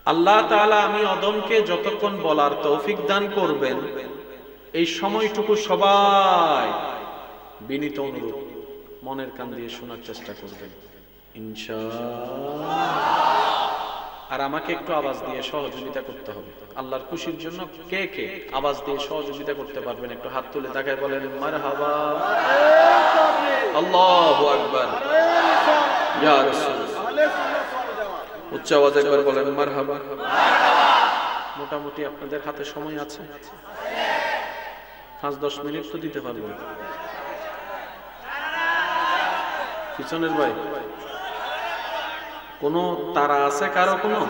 আল্লাহ তাআলা আমি অদমকে যতক্ষণ বলার তৌফিক দান করবেন, এই সময়টুকু সবাই বিনীত অনুরোধ মনের কান দিয়ে শোনার চেষ্টা করবেন ইনশাআল্লাহ। আর আমাকে একটু আওয়াজ দিয়ে সহযোগিতা করতে হবে আল্লাহর খুশির জন্য। কে কে আওয়াজ দিয়ে সহযোগিতা করতে পারবেন একটু হাত তুলে তাকায় বলেন মারহাবা, আল্লাহু আকবার, ইয়া রাসূল। উচ্চ আওয়াজে একবার বলেন মারহাবা। মোটামুটি আপনাদের হাতে সময় আছে, 5-10 মিনিট তো দিতে পারবেন। পিছনের ভাই কোন তারা আছে কারো? কোনো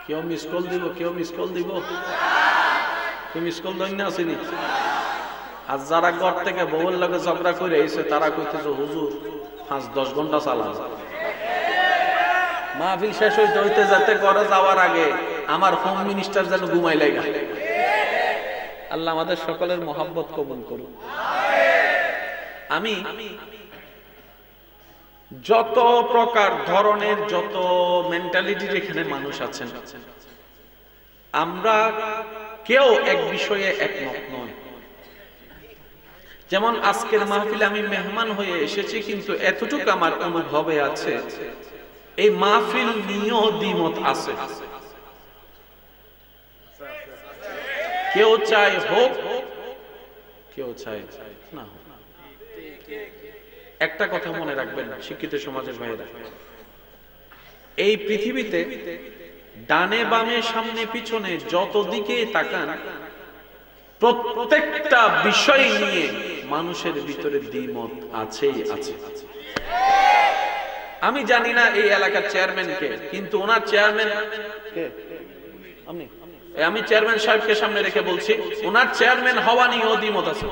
কেউ মিস কল দিব? কেউ মিস কল দিব? কেউ মিস কল দেন না? আসেনি? আর যারা ঘর থেকে বউয়ের লাগে ঝগড়া করে এসে তারা কইতেছে হুজুর 5-10 ঘন্টা চালান, মাহফিল শেষ হইতে হইতে যাতে করে যাওয়ার আগে আমার হোম মিনিস্টার যেন ঘুমাই লাগা। আল্লাহ আমাদের সকলের মহব্বত কবুল করুন। আমি যত প্রকার ধরনের যত মেন্টালিটির এখানে মানুষ আছেন, আমরা কেউ এক বিষয়ে একমত নয়। যেমন আজকের মাহফিলে আমি মেহমান হয়ে এসেছি, কিন্তু এতটুকু আমার অনুভবে আছে এই মাহফিল নিয়েও দ্বিমত আছে। কেউ চায় হোক, কেউ চায় না হোক। একটা কথা মনে রাখবেন শিক্ষিত সমাজের ভাইয়েরা, এই পৃথিবীতে ডানে বামে সামনে পিছনে যত দিকে তাকান, প্রত্যেকটা বিষয় নিয়ে মানুষের ভিতরে দ্বিমত আছেই আছে। আমি জানি না এই এলাকার চেয়ারম্যান কে, কিন্তু ওনার চেয়ারম্যান কে? আমি চেয়ারম্যান সাহেবকে সামনে রেখে বলছি, ওনার চেয়ারম্যান হওয়া নিয়ে দ্বিমত আছে।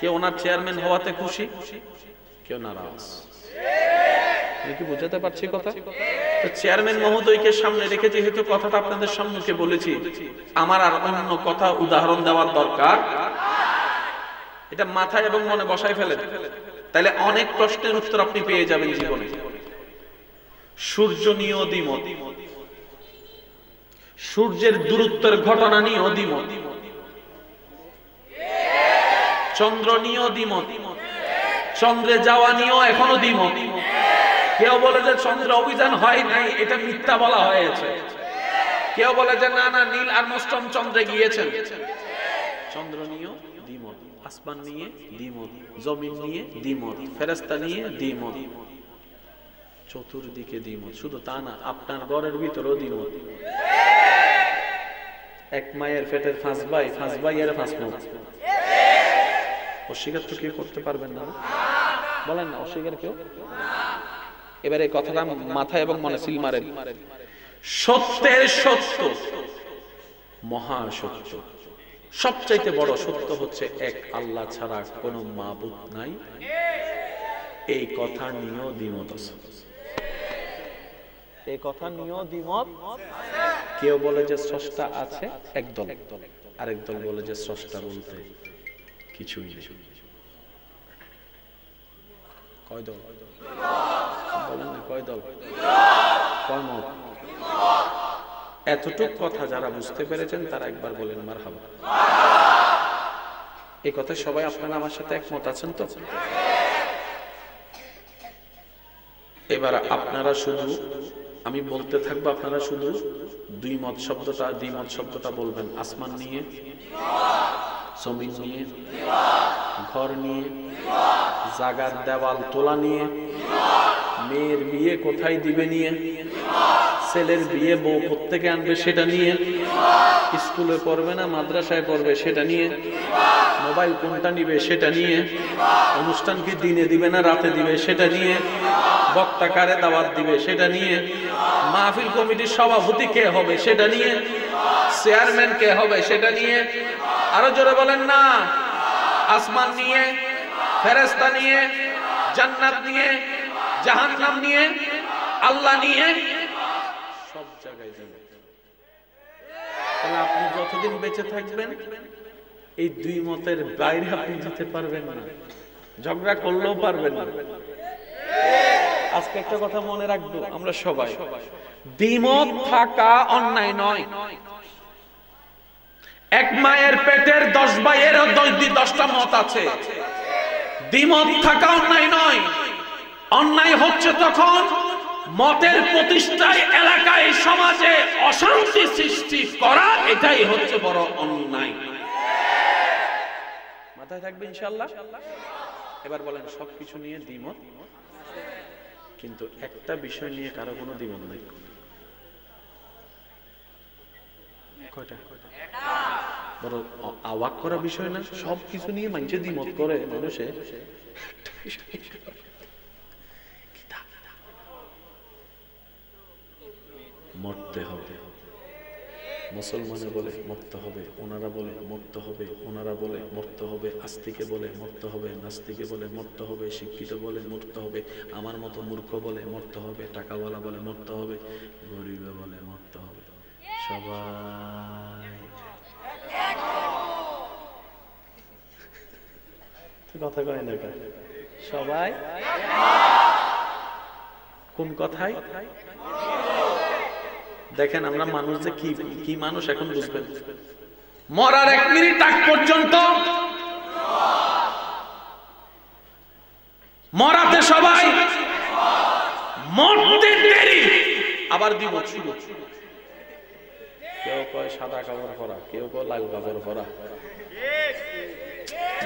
কেউ ওনার চেয়ারম্যান হওয়াতে খুশি, কেউ নারাজ। আমি কি বুঝাতে পারছি কথা? চেয়ারম্যান মহোদয়কে সামনে রেখে যেহেতু কথাটা আপনাদের সম্মুখে বলেছি, আমার আর অন্য কথা উদাহরণ দেওয়ার দরকার, এটা মাথায় এবং মনে বসায় ফেলেন, তাহলে অনেক প্রশ্নের উত্তর আপনি পেয়ে যাবেন জীবনে। সূর্য নিয়ে দ্বিমত, সূর্যের দূরত্বের ঘটনা নিয়ে দ্বিমত, চন্দ্র নিয়েও দ্বিমত, চন্দ্রে যাওয়া নিয়েও এখনো দ্বিমত। কেউ বলে যে চন্দ্র অভিযান হয় নাই, এটা মিথ্যা বলা হয়েছে। কেউ বলে যে না না, নীল আর্মস্ট্রং চন্দ্রে গিয়েছেন। চন্দ্র নিয়েও দ্বিমত, আসমান নিয়ে দ্বিমত, জমিন নিয়ে দ্বিমত, ফেরেশতা নিয়ে দ্বিমত, চতুর্দিকে দ্বিমত। শুধু তা না, আপনার ঘরের ভিতরেও দ্বিমত। এক মায়ের পেটের 5 ভাই, 5 ভাইয়ের 5 মত। অস্বীকার তো কেউ করতে পারবেন না, বলেন না অস্বীকার কেউ? এবারে কথাটা মাথায় এবং মনে সিল মারেন। সত্যের সত্য, মহা সত্য, সবচাইতে বড় সত্য হচ্ছে এক আল্লাহ ছাড়া কোনো মাবুদ নাই। এই কথা নিয়েও দ্বিমত আছে, এই কথা নিয়েও দ্বিমত। কেউ বলে যে স্রষ্টা আছে একদল, আরেক দল বলে যে স্রষ্টা বলতে কিছুই নেই। কয় দল? বলেন না কয় দল? কয় মত? এতটুক কথা যারা বুঝতে পেরেছেন তারা একবার বলেন মারহাবা। এই কথা সবাই আপনারা আমার সাথে একমত আছেন তো? এবার আপনারা শুধু, আমি বলতে থাকবো, আপনারা শুধু দ্বিমত শব্দটা বলবেন। আসমান নিয়ে, জমিন নিয়ে, ঘর নিয়ে, জাগার দেওয়াল তোলা নিয়ে, মেয়ের বিয়ে কোথায় দিবে নিয়ে, ছেলের বিয়ে বউ কোত্থেকে আনবে সেটা নিয়ে, স্কুলে পড়বে না মাদ্রাসায় পড়বে সেটা নিয়ে, মোবাইল কোনটা নিবে সেটা নিয়ে, অনুষ্ঠান কি দিনে দিবে না রাতে দিবে সেটা নিয়ে, বক্তা কারে দাওয়াত দিবে সেটা নিয়ে, মাহফিল কমিটির সভাপতি কে হবে সেটা নিয়ে, চেয়ারম্যান কে হবে সেটা নিয়ে। আরো জোরে বলেন না। আসমান নিয়ে, ফেরেশতা নিয়ে, জান্নাত নিয়ে, জাহান্নাম নিয়ে, আল্লাহ নিয়ে, সব জায়গায় যাবে। তাহলে আপনি যতদিন বেঁচে থাকবেন এই দুই মতের বাইরে আপনি যেতে পারবেন না, ঝগড়া করলেও পারবেন না। আজকে একটা কথা মনে রাখবো আমরা সবাই, দ্বিমত থাকা অন্যায় নয়। এক মায়ের পেটের 10 ভাইয়ের 10টা মত আছে। দ্বিমত থাকা অন্যায় নয়। অন্যায় হচ্ছে তখন মতের প্রতিষ্ঠায় এলাকায় সমাজে অশান্তি সৃষ্টি করা, এটাই হচ্ছে বড় অন্যায়। মাথায় থাকবে ইনশাআল্লাহ। এবার বলেন সবকিছু নিয়ে দ্বিমত, কিন্তু একটা বিষয় নিয়ে কারো কোনো দ্বিমত নাই। কয়টা? বড় অবাক করা বিষয় না? সবকিছু নিয়ে মানুষে দ্বিমত করে মানুষে। মরতে হবে, মুসলমানে বলে মরতে হবে, ওনারা বলে মরতে হবে, ওনারা বলে মরতে হবে, আস্তিকে বলে মরতে হবে, নাস্তিকে বলে মরতে হবে, শিক্ষিত বলে মরতে হবে, আমার মতো মূর্খ বলে মরতে হবে, টাকাওয়ালা বলে মরতে হবে, গরিব বলে মরতে হবে, সবাই কথা কয় না, সবাই কোন কথাই দেখেন আমরা মানুষ যে কি মানুষ এখন বুঝবেন। মরার 1 মিনিট আগ পর্যন্ত মরাতে সবাই, মরতে দেরি আবার দ্বিমত শুরু। কেউ কয় সাদা কাপড় পরা, কেউ কয় লাল কাপড় পরা,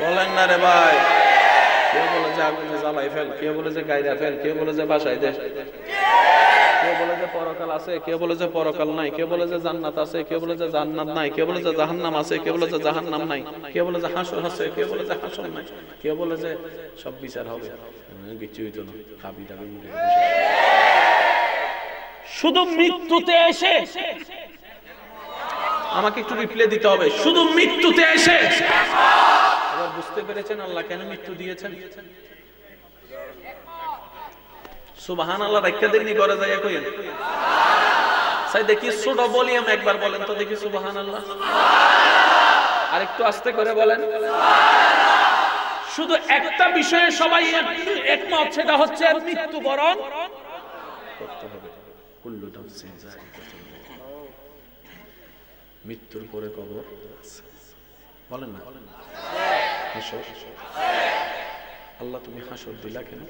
বলেন না রে ভাই। কেউ বলে যে আগুনে জ্বালাই ফেল, কেউ বলে যে গায়রা ফেল, কেউ বলে যে বাসায় দে, কেউ বলে যে পরকাল আছে, কেউ বলে যে পরকাল নাই, কেউ বলে যে জান্নাত আছে, কেউ বলে যে জান্নাত নাই, কেউ বলে যে জাহান্নাম আছে, কেউ বলে যে জাহান্নাম নাই, কেউ বলে যে হাসর আছে, কেউ বলে যে হাসর নাই, কেউ বলে যে সব বিচার হবে, কিছু হইতো না, খাবি দাবি। শুধু মৃত্যুতে এসে, আমাকে একটু রিপ্লে দিতে হবে, শুধু মৃত্যুতে এসে এবার বুঝতে পেরেছেন আল্লাহ কেন মৃত্যু দিয়েছেন। সুবহানাল্লাহ রাখা দেননি করে যায় কইেন সাই দেখি ছোট ভলিউম একবার বলেন তো দেখি সুবহানাল্লাহ, আর একটু আস্তে করে বলেন। শুধু একটা বিষয়ে সবাই একমত, সেটা হচ্ছে মৃত্যুবরণ করতে হবে। কুল্লু নাফসিন যায়িকাতুল মউত, মৃত্যুর পরে কবর আছে, বলেন না হাসর। আল্লাহ তুমি হাসর দিলা কেন?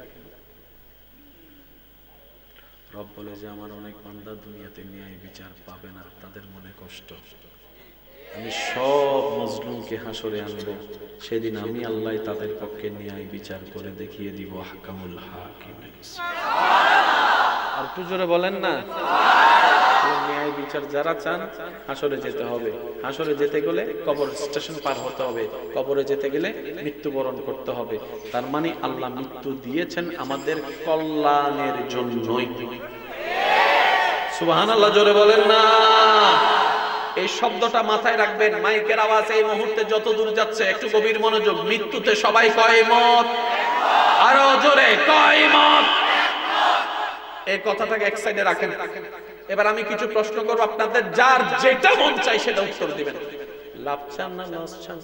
রব বলে যে আমার অনেক বান্দা দুনিয়াতে ন্যায় বিচার পাবে না, তাদের মনে কষ্ট, আমি সব মজলুমকে হাসরে আনবো, সেদিন আমি আল্লাহ তাদের পক্ষে ন্যায় বিচার করে দেখিয়ে দিব। আহকামুল হাকিমিন। আর একটু জোরে বলেন না। ন্যায় বিচার যারা চান হাসরে যেতে হবে, হাসরে যেতে গেলে কবর স্টেশন পার হতে হবে, কবরে যেতে গেলে মৃত্যুবরণ করতে হবে। তার মানে আল্লাহ মৃত্যু দিয়েছেন আমাদের কল্যাণের জন্যই। সুবহানাল্লাহ জোরে বলেন না। এই শব্দটা মাথায় রাখবেন। মাইকের আওয়াজ এই মুহূর্তে যত দূর যাচ্ছে একটু গভীর মনোযোগ। মৃত্যুতে সবাই কয় মত, আরো জোরে কয় মত। এই কথাটাকে এক সাইডে রাখেন। এবার আমি কিছু প্রশ্ন করব আপনাদের, যার যেটা মন চাই সেটা উত্তর দিবেন। লাভ চান না লস চান?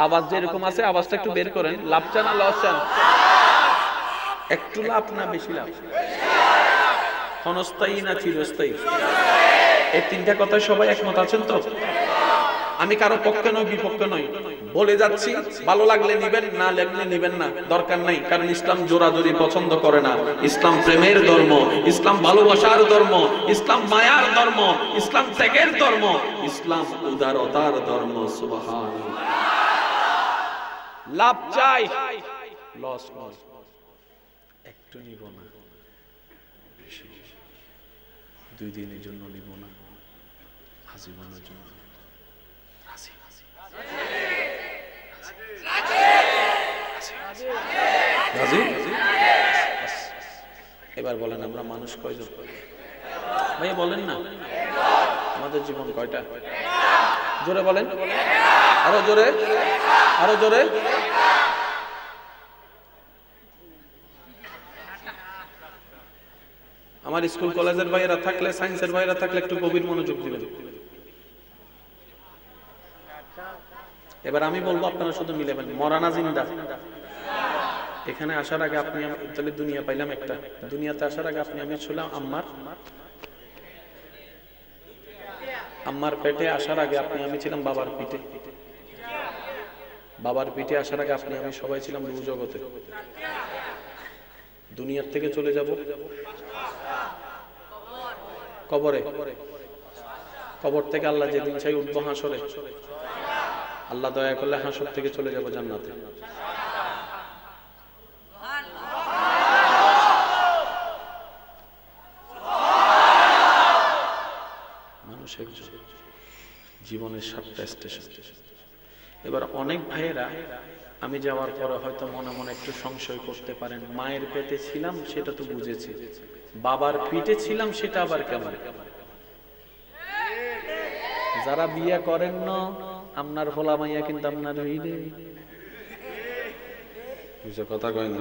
আওয়াজ যেরকম আছে আওয়াজটা একটু বের করেন। লাভ চান না লস চান? একটু লাভ না বেশি লাভ? ক্ষণস্থায়ী না চিরস্থায়ী? এই তিনটা কথায় সবাই একমত আছেন তো? আমি কারো পক্ষে নই, বিপক্ষে নই, বলে যাচ্ছি। ভালো লাগলে নিবেন, না লাগলে নিবেন না, দরকার নাই। কারণ ইসলাম জোরাজোরি পছন্দ করে না। ইসলাম প্রেমের ধর্ম, ইসলাম ভালোবাসার ধর্ম, ইসলাম মায়ার ধর্ম, ইসলাম ত্যাগের ধর্ম, ইসলাম উদারতার ধর্ম। সুবহানাল্লাহ। লাভ চাই, লস নয়। একটু নিব না, 2 দিনের জন্য নিব না, আজীবনের জন্য। এবার বলেন আমরা মানুষ কয়জন? ভাইয়া বলেন না, আমাদের জীবন কয়টা? জোরে বলেন, আরো জোরে, আরো জোরে। আমার স্কুল কলেজের ভাইয়েরা থাকলে, সায়েন্সের ভাইয়েরা থাকলে একটু গভীর মনোযোগ দিবেন। এবার আমি বলবো, আপনারা শুধু মিলাবেন। মরানা জিন্দা? এখানে আসার আগে আপনি তাহলে দুনিয়া পাইলাম একটা, দুনিয়াতে আসার আগে আপনি আমি ছিলাম আম্মার পেটে, আসার আগে আপনি আমি ছিলাম বাবার পিঠে, বাবার পিঠে আসার আগে আপনি আমি সবাই ছিলাম রূহ জগতে। দুনিয়ার থেকে চলে যাব কবরে, কবর থেকে আল্লাহ যেদিন চাই উঠবো হাসরে, আল্লাহ দয়া করলে হাসর থেকে চলে যাব জান্নাতে। মানুষের জীবনের 7টা স্টেশন। এবার অনেক ভাইয়েরা আমি যাওয়ার পরে হয়তো মনে মনে একটু সংশয় করতে পারেন, মায়ের পেটে ছিলাম সেটা তো বুঝেছি, বাবার পিঠে ছিলাম সেটা আবার কেমন? যারা বিয়ে করেন না আপনার হোলা মাইয়া কিন্তু আপনার কথা কয় না,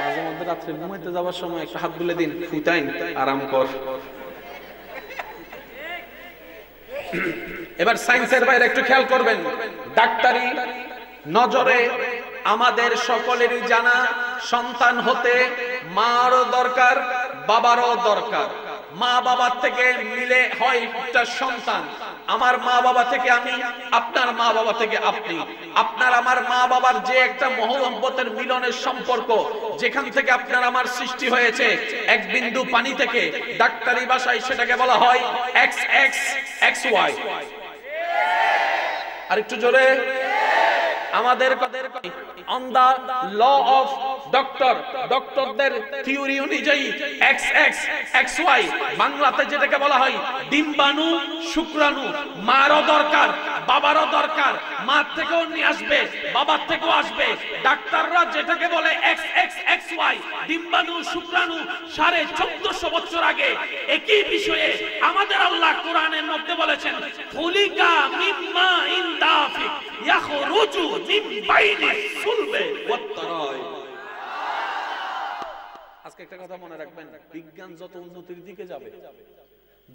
মাঝে মধ্যে রাত্রে ঘুমাইতে যাওয়ার সময় একটা হাত তুলে দিন, ফুটাইন, আরাম কর। এবার সায়েন্সের বাইরে একটু খেয়াল করবেন, ডাক্তারি নজরে আমাদের সকলেরই জানা সন্তান হতে মারও দরকার, বাবারও দরকার। মা বাবার থেকে মিলে হয় একটা সন্তান। আমার মা বাবা থেকে আমি, আপনার মা বাবা থেকে আপনি, আপনার আমার মা বাবার যে একটা মহব্বতের মিলনের সম্পর্ক, যেখান থেকে আপনার আমার সৃষ্টি হয়েছে এক বিন্দু পানি থেকে, ডাক্তারি ভাষায় সেটাকে বলা হয় XXXY। আরেকটু জোরে, আমাদের অন দা ল অফ ডক্টরদের থিওরি অনুযায়ী XXXY বাংলাতে যেটাকে বলা হয় ডিম্বাণু শুক্রাণু। মারও দরকার, বাবারও দরকার, মা থেকেও নিয়ে আসবে, বাবার থেকেও আসবে। ডাক্তাররা যেটাকে বলে XXXY ডিম্বাণু শুক্রাণু, 1450 বছর আগে একই বিষয়ে আমাদের আল্লাহ কোরআনের মধ্যে বলেছেন, খুলিকা মিম্মা ইনদাফিক ইয়াখরুজু মিন বাইনি সুলবে ওয়াত তারাই। আজকে একটা কথা মনে রাখবেন, বিজ্ঞান যত উন্নতির দিকে যাবে,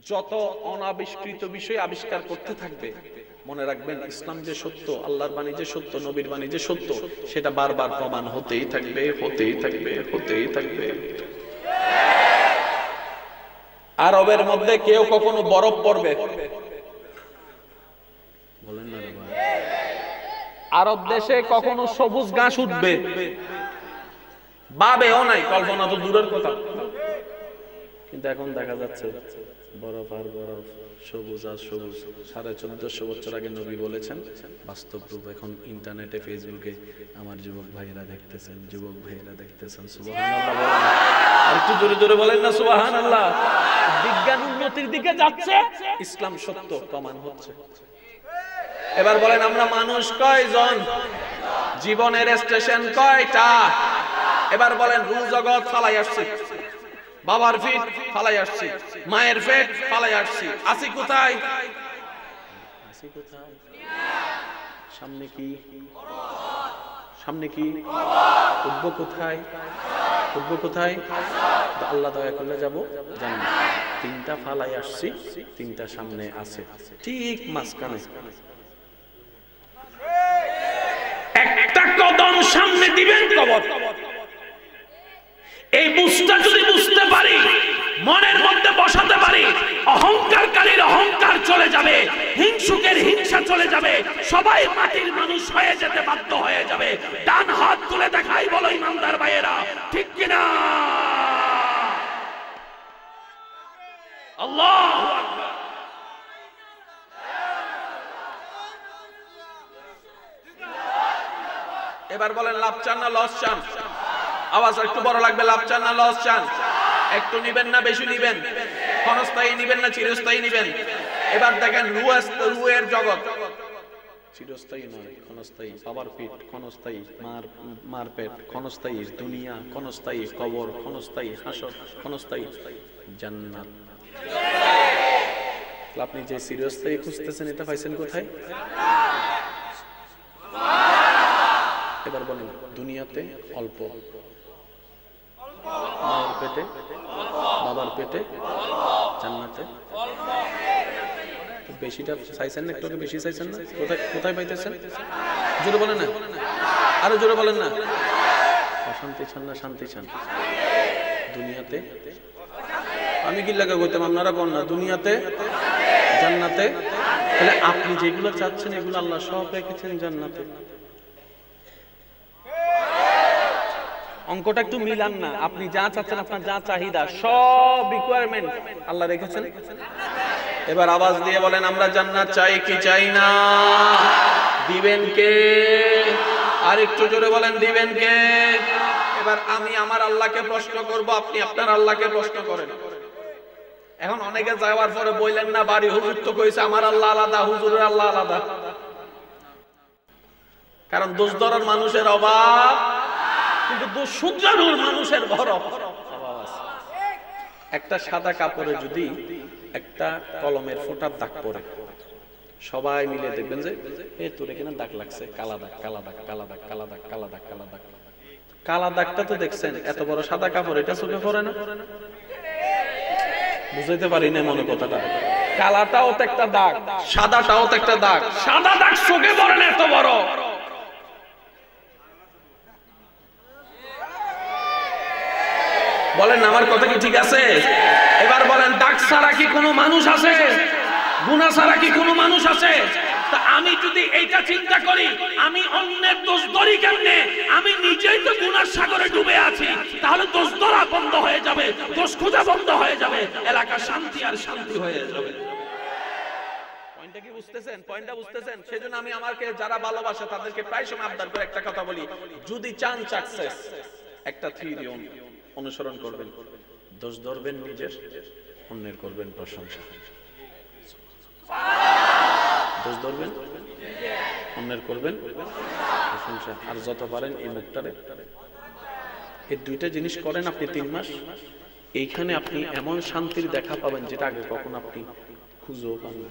যত অনাবিষ্কৃত বিষয় আবিষ্কার করতে থাকবে, মনে রাখবেন ইসলাম যে সত্য, আল্লাহর বাণী যে সত্য, নবীর বাণী যে সত্য, সেটা বারবার প্রমাণ হতেই থাকবে, হতেই থাকবে, হতেই থাকবে। আরবের মধ্যে কেউ কখনো বরফ পড়বে বলেন না রে ভাই? আরব দেশে কখনো সবুজ ঘাস উঠবে ভাবেও নাই, কল্পনা তো দূরের কথা। কিন্তু এখন দেখা যাচ্ছে বরফ আর বরফ, সবুজ আর সবুজ। 1450 বছর আগে নবী বলেছেন, বাস্তব রূপ এখন ইন্টারনেটে, ফেসবুকে আমার যুবক ভাইয়েরা দেখতেছেন, যুবক ভাইয়েরা দেখতেছেন। সুবহানাল্লাহ, আর একটু জোরে জোরে বলেন না সুবহানাল্লাহ। বিজ্ঞান উন্নতির দিকে যাচ্ছে, ইসলাম সত্য প্রমাণ হচ্ছে। এবার বলেন আমরা মানুষ কয়জন, জীবনের স্টেশন কয়টা? এবার বলেন রূহ জগৎ ফালাই আসছি, বাবার পেট ফালাই আসছি, মায়ের পেট ফালাই আসছি, আসি কোথায়? আসি কোথায়? সামনে কি? সামনে কি? উঠবো কোথায়? উঠবো কোথায়? আল্লাহ দয়া করলে যাব জান্নাত। 3টা ফালাই আসছি, 3টা সামনে আছে, ঠিক মাঝখানে একটা কদম সামনে দিবেন কবর। এই বুঝটা যদি বুঝতে পারি, মনের মধ্যে বসাতে পারি, অহংকারকারীর অহংকার চলে যাবে, হিংসুকের হিংসা চলে যাবে, সবাই মাটির মানুষ হয়ে যেতে বাধ্য হয়ে যাবে। ডান হাত তুলে দেখাই বলো ইমানদার ভাইয়েরা, ঠিক কিনা? আল্লাহু আকবার। এবার বলেন লাভ চান না লস চান? আওয়াজ একটু বড় লাগবে। লাভ চান না লস চান? একটু নিবেন না বেশি নিবেন? ক্ষণস্থায়ী নিবেন না চিরস্থায়ী নিবেন? এবার দেখেন রুহের জগৎ চিরস্থায়ী নয়, ক্ষণস্থায়ী। বাবার পেট ক্ষণস্থায়ী, মার পেট ক্ষণস্থায়ী, দুনিয়া ক্ষণস্থায়ী, কবর ক্ষণস্থায়ী, হাসর ক্ষণস্থায়ী, জান্নাত। আপনি যে চিরস্থায়ী খুঁজতেছেন, এটা পাইছেন কোথায়? এবার বলেন দুনিয়াতে অল্প, মায়ের পেটে, বাবার পেটে, জান্নাতে বেশিটা চাইছেন না? একটু বেশি চাইছেন না? কোথায় কোথায় পাইতেছেন? জোরে বলেন না, আরো জোরে বলেন না। অশান্তি চান না শান্তি চান? দুনিয়াতে আমি কি লাগা কইতাম, আপনারা কোন না? দুনিয়াতে জান্নাতে। তাহলে আপনি যেগুলো চাচ্ছেন এগুলো আল্লাহ সব রেখেছেন জান্নাতে। অঙ্কটা একটু মিলান না। আপনি যা চাচ্ছেন, আপনার যা চাহিদা, সব রিকোয়ারমেন্ট আল্লাহ রেখেছেন। এবার আওয়াজ দিয়ে বলেন, আমরা জান্নাত চাই কি চাই না? দিবেন কে? আর একটু জোরে বলেন, দিবেন কে? এবার আমি আমার আল্লাহকে প্রশ্ন করব, আপনি আপনার আল্লাহকে প্রশ্ন করেন। এখন অনেকে যাওয়ার পরে বললেন না, বাড়ি হুজুর তো কইছে আমার আল্লাহ আলাদা, হুজুরের আল্লাহ আলাদা। কারণ দোষ ধরার মানুষের অভাব, কিন্তু দোষ শুধরানোর মানুষের বড় অভাব আছে। একটা সাদা কাপড়ে যদি একটা কলমের ফোঁটার দাগ পড়ে, সবাই মিলে দেখবেন যে এ তোর এখানে দাগ লাগছে, কালা দাগ, কালা দাগ, কালা দাগ, কালা দাগ, কালা দাগ, কালা দাগ। কালা দাগটা তো দেখছেন, এত বড় সাদা কাপড়, এটা চোখে পড়ে না? বুঝাইতে পারি না মনে কথাটা। কালাটাও তো একটা দাগ, সাদাটাও তো একটা দাগ। সাদা দাগ চোখে পড়ে না এত বড়। বলেন আমার কথা কি ঠিক আছে? এবার বলেন, দাগ ছাড়া কি কোনো মানুষ আছে? গুনাহ ছাড়া কি কোনো মানুষ আছে? তা আমি যদি এইটা চিন্তা করি, আমি অন্যের দোষ ধরি কেমনে? আমি নিজেই তো গুনার সাগরে ডুবে আছি। তাহলে দোষ ধরা বন্ধ হয়ে যাবে, দোষ খোঁজা বন্ধ হয়ে যাবে, এলাকা শান্তি আর শান্তি হয়ে যাবে। পয়েন্টটা কি বুঝতেছেন? পয়েন্টটা বুঝতেছেন? সেজন্য আমি আমাকে যারা ভালোবাসে তাদেরকে প্রায় সময় আবদার করে একটা কথা বলি, যদি চান সাকসেস, একটা থিওরি অনুসরণ করবেন। দোষ ধরবেন নিজের, অন্যের করবেন প্রশংসা। দোষ ধরবেন, অন্যের করবেন প্রশংসা। আর যত পারেন এই মুখটারে, এই দুইটা জিনিস করেন আপনি 3 মাস, এইখানে আপনি এমন শান্তির দেখা পাবেন যেটা আগে কখনো আপনি খুঁজেও পান না।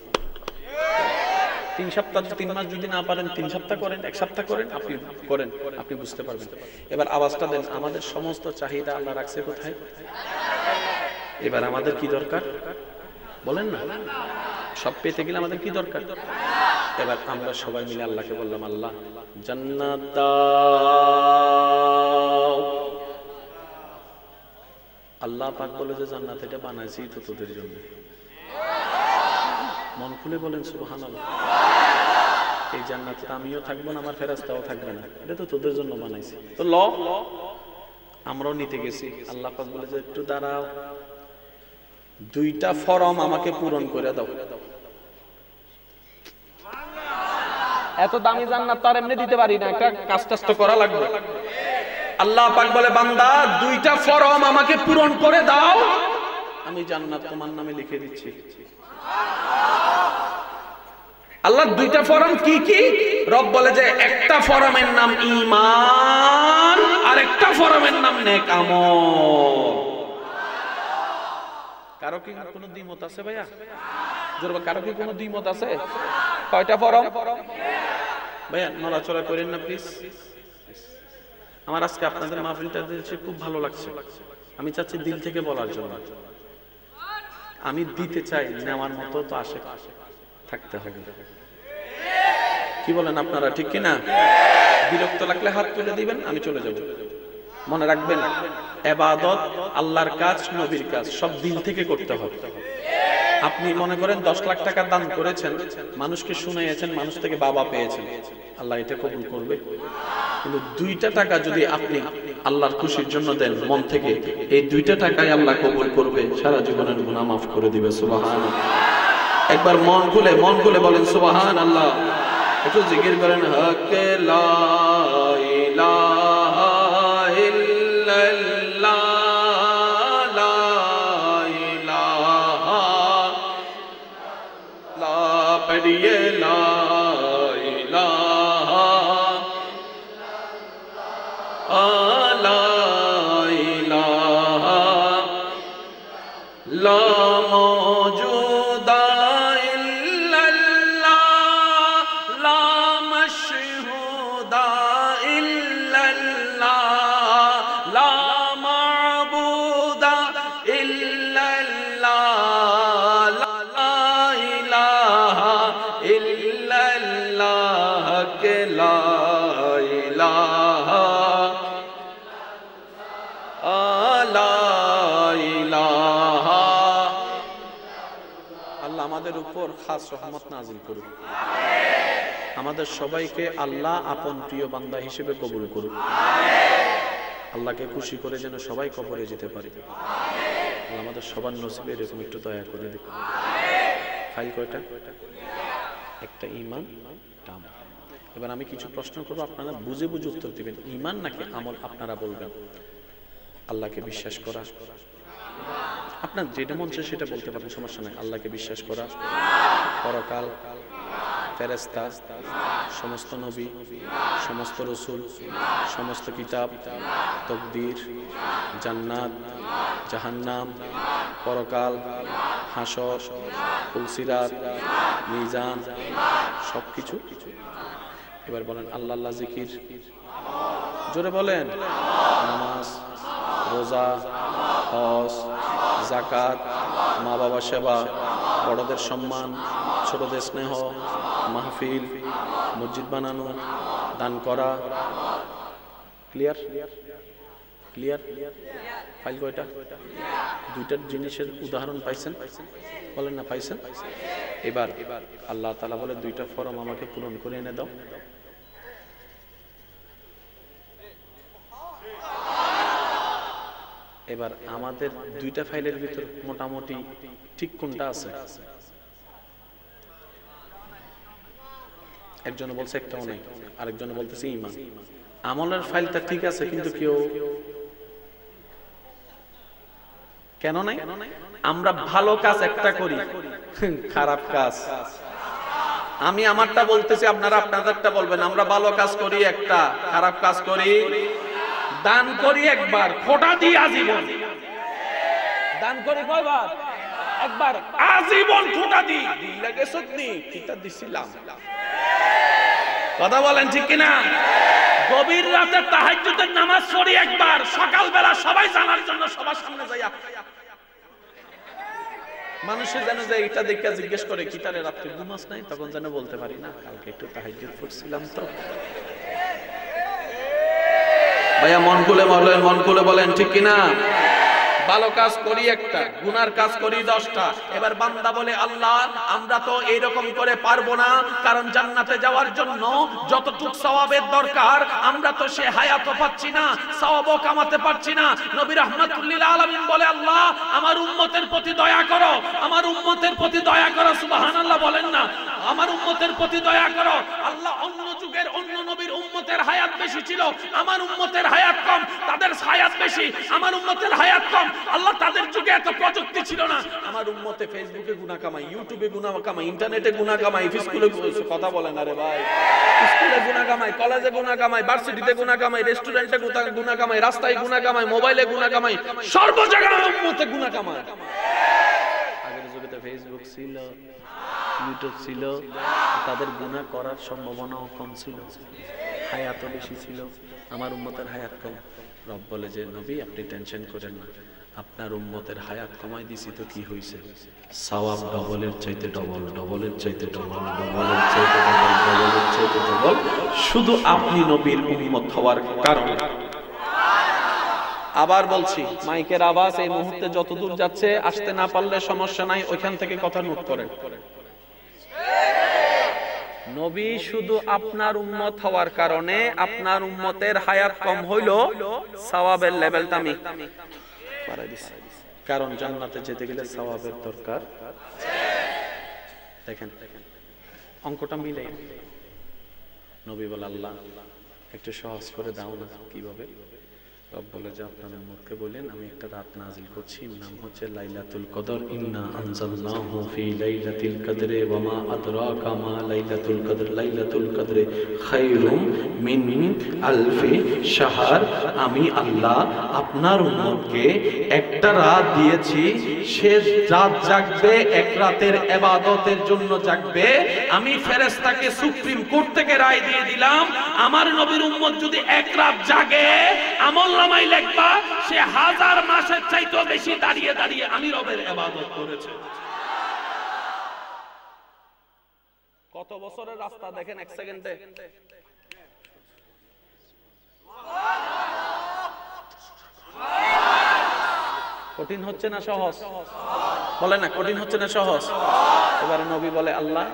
3 সপ্তাহ, 3 মাস যদি না পারেন, 3 সপ্তাহ করেন, 1 সপ্তাহ করেন, আপনি করেন, আপনি বুঝতে পারবেন। এবার আওয়াজটা দেন, আমাদের সমস্ত চাহিদা আল্লাহ রাখছে কোথায়? এবার আমাদের কি দরকার বলেন না? সব পেতে গেলে আমাদের কি দরকার? এবার আমরা সবাই মিলে আল্লাহকে বললাম, আল্লাহ জান্নাত দাও। আল্লাহ পাক বলে যে জান্নাত এটা বানাইছি তো তোদের জন্য। মন খুলে বলেন সুবহানাল্লাহ। এই জান্নাতে আমিও থাকবো না, আমার ফেরেশতাও থাকবে না, এটা তো তোদের জন্য বানাইছি। তো ল আমরাও নিতে গেছি। আল্লাহ পাক বলে যে একটু দাঁড়াও, 2টা ফরম আমাকে পূরণ করে দাও। এত দামি জান্নাত তো আর এমনি দিতে পারি না, একটা কাজ টাজ তো করা লাগবে। আল্লাহ পাক বলে, বান্দা 2টা ফরম আমাকে পূরণ করে দাও, আমি জান্নাত তোমার নামে লিখে দিচ্ছি। আল্লাহ 2টা ফরম কি কি? রব বলে যে একটা ফরমের নাম ঈমান, আর একটা ফরমের নাম নেক আমল। কারো কি কোনো দ্বিমত আছে ভাইয়া? জোরবা, কারো কি কোনো দ্বিমত আছে? কয়টা ফরম ভাইয়া? নড়াচড়া করেন না প্লিজ। আমার আজকে আপনাদের মাহফিলটা দেখে খুব ভালো লাগছে। আমি চাচ্ছি দিল থেকে বলার জন্য। আমি দিতে চাই, নেওয়ার মতো তো আসে থাকতে হবে। কি বলেন আপনারা, ঠিক কি না? বিরক্ত লাগলে হাত তুলে দিবেন, আমি চলে যাব। মনে রাখবেন, ইবাদত আল্লাহর কাজ, নবীর কাজ, সব দিল থেকে করতে হবে। আপনি মনে করেন 10 লাখ টাকা দান করেছেন, মানুষকে শুনাইয়েছেন, মানুষ থেকে বাবা পেয়েছেন, আল্লাহ এটা কবুল করবে? কিন্তু 2টা টাকা যদি আপনি আল্লাহর খুশির জন্য দেন মন থেকে, এই 2টা টাকাই আল্লাহ কবুল করবে, সারা জীবনের গুনাহ মাফ করে দিবে। সুবহানাল্লাহ। একবার মন খুলে বলেন সুবহানাল্লাহ। একটু জিকির করেন, হক লা ইলাহা ইল্লাল্লাহ, লা ইলাহা লা পড়িয়ে, লা ইলাহা লা ইলাহা লা মওজুদা ইল্লাল্লাহ, লা মাশহুদা ইল্লাল্লাহ, লা মা'বুদা ইল্লাল্লাহ, লা ইলাহা ইল্লাল্লাহ, কে লা ইলাহা তাআলা আমাদের উপর খাস রহমত নাজিল করুন। আমাদের সবাইকে আল্লাহ আপন প্রিয় বান্দা হিসেবে কবুল করুন। আল্লাহকে খুশি করে যেন সবাই কবরে যেতে পারে। আল্লাহ আমাদের সবার নসিবে এরকম একটু দয়া করে দিন। ফাইল কয়টা? একটা ঈমান, আমল। এবার আমি কিছু প্রশ্ন করব, আপনারা বুঝে বুঝে উত্তর দিবেন। ঈমান নাকি আমল আপনারা বলবেন। আল্লাহকে বিশ্বাস করা, আপনার যেটা মন চায় সেটা বলতে পারেন, সমস্যা নাই। আল্লাহকে বিশ্বাস করা, পরকাল, ফেরেশতা, সমস্ত নবী, সমস্ত রাসূল, সমস্ত কিতাব, তাকদীর, জান্নাত, জাহান্নাম, পরকাল, হাসর, ফুলসিরাত, মিজান, সবকিছু। এবার বলেন আল্লাহ আল্লাহ জিকির, জোরে বলেন। নামাজ, রোজা, হজ, যাকাত, মা বাবা সেবা, বড়দের সম্মান, ছোটদের স্নেহ, মাহফিল, মসজিদ বানানো, দান করা। ক্লিয়ার? ক্লিয়ার? ফাইল কয়টা? দুইটার জিনিসের উদাহরণ পাইছেন? বলেন না পাইছেন? এবার আল্লাহ তাআলা বলে দুইটা ফরম আমাকে পূরণ করে এনে দাও। এবার আমাদের দুইটা ফাইলের ভিতর মোটামুটি ঠিক কোনটা আছে? একজন বলছে একটাও নেই, আরেকজন বলতেছে ঈমান। আমলের ফাইলটা ঠিক আছে, কিন্তু কেউ কেন নাই? আমরা ভালো কাজ একটা করি, খারাপ কাজ। আমি আমারটা বলতেছি, আপনারা আপনাদেরটা বলবেন। আমরা ভালো কাজ করি একটা, খারাপ কাজ করি। দান করি একবার, খোটা দিই আজীবন। দান করি কয়বার? একবার। আজীবন খোটা দিই। দিল লাগে সত্যি কিতা দিছিলাম। কথা বলেন ঠিক কিনা? গভীর রাতে তাহাজ্জুদের নামাজ পড়ি একবার, সকালবেলা সবাই জানার জন্য সবার সামনে যাইয়া মানুষের যেন যে এটা দেখে জিজ্ঞেস করে কিতারে রাতে ঘুমাস নাই, তখন যেন বলতে পারি না কালকে একটু তাহাজ্জুদ পড়ছিলাম তো। ভাইয়া মন খুলে বলেন ঠিক কিনা? ভালো কাজ করি একটা, গুনার কাজ করি 10টা। এবার বান্দা বলে আল্লাহ আমরা তো এইরকম করে পারবো না, কারণ জান্নাতে যাওয়ার জন্য যতটুকু সওয়াবের দরকার আমরা তো সে হায়াতও পাচ্ছি না, সওয়াবও কামাতে পারছি না। নবী রাহমাতুল লিল আলামিন বলে আল্লাহ আমার উম্মতের প্রতি দয়া করো, আমার উম্মতের প্রতি দয়া করো। সুবহানাল্লাহ বলেন না? আমার উম্মতের প্রতি দয়া করো। আল্লাহ অন্য যুগের অন্য নবীর উম্মতের হায়াত বেশি ছিল, আমার উম্মতের হায়াত কম। তাদের হায়াত বেশি, আমার উম্মতের হায়াত কম। আল্লাহ তাদের যুগে এত প্রযুক্তি ছিল না। আমার উম্মতে ফেসবুকে গুনাহ কামাই, ইউটিউবে গুনাহ কামাই, ইন্টারনেটে গুনাহ কামাই, স্কুলে কথা বলেন আরে ভাই, স্কুলে গুনাহ কামাই, কলেজে গুনাহ কামাই, ভার্সিটিতে গুনাহ কামাই, রেস্টুরেন্টে গুনাহ কামাই, রাস্তায় গুনাহ কামাই, মোবাইলে গুনাহ কামাই, সর্ব জায়গায় উম্মতে গুনাহ কামাই। আগের যুগে তো ফেসবুক ছিল, ইউটিউব ছিল, তাদের গুনাহ করার সম্ভাবনাও কম ছিল, হায়াতও বেশি ছিল। আমার উম্মতের হায়াত কম। রব বলে যে নবী আপনি টেনশন করেন না, আপনার উম্মতের হায়াত কমাই দিছি তো কি হইছে? সওয়াব ডবলের চাইতে ডবল, ডবলের চাইতে ডবল, ডবলের চাইতে ডবল, ডবলের চাইতে ডবল, শুধু আপনি নবীর উম্মত হওয়ার কারণে। আবার বলছি, মাইকের আওয়াজ এই মুহূর্তে যতদূর যাচ্ছে, আসতে না পারলে সমস্যা নাই, ওইখান থেকে কথা নোট করেন। নবী শুধু আপনার উম্মত হওয়ার কারণে আপনার উম্মতের হায়াত কম হইল, সওয়াবের লেভেলটা আমি বাড়াই দিছি। কারণ জান্নাতে যেতে গেলে সওয়াবের দরকার। দেখেন অঙ্কটা মিলে। নবী বলে আল্লাহ একটু সহজ করে দাও না। কিভাবে? রব বলে যে আপনার উম্মতকে বলেন আমি একটা রাত নাজিল করছি, নাম হচ্ছে লাইলাতুল কদর। ইন্না আনজালনাহু ফি লাইলাতিল কদরে ওয়া মা আদরাকা মা লাইলাতুল কদর। লাইলাতুল কদরে খায়রুম মিন আলফি শাহর। আমি আল্লাহ আপনার উম্মতকে একটা রাত দিয়েছি, সে রাত জাগবে, এক রাতের ইবাদতের জন্য জাগবে। আমি ফেরেশতাকে সুপ্রিম কোর্ট থেকে রায় দিয়ে দিলাম, আমার নবীর উম্মত যদি এক রাত জাগে আমলনামায় লিখবা সে 1000 মাসের চাইতেও বেশি দাঁড়িয়ে দাঁড়িয়ে আমি রবের ইবাদত করেছে। কত বছরের রাস্তা দেখেন এক সেকেন্ডে। কঠিন হচ্ছে না সহজ? বলে না কঠিন হচ্ছে না সহজ? এবারে নবী বলে আল্লাহ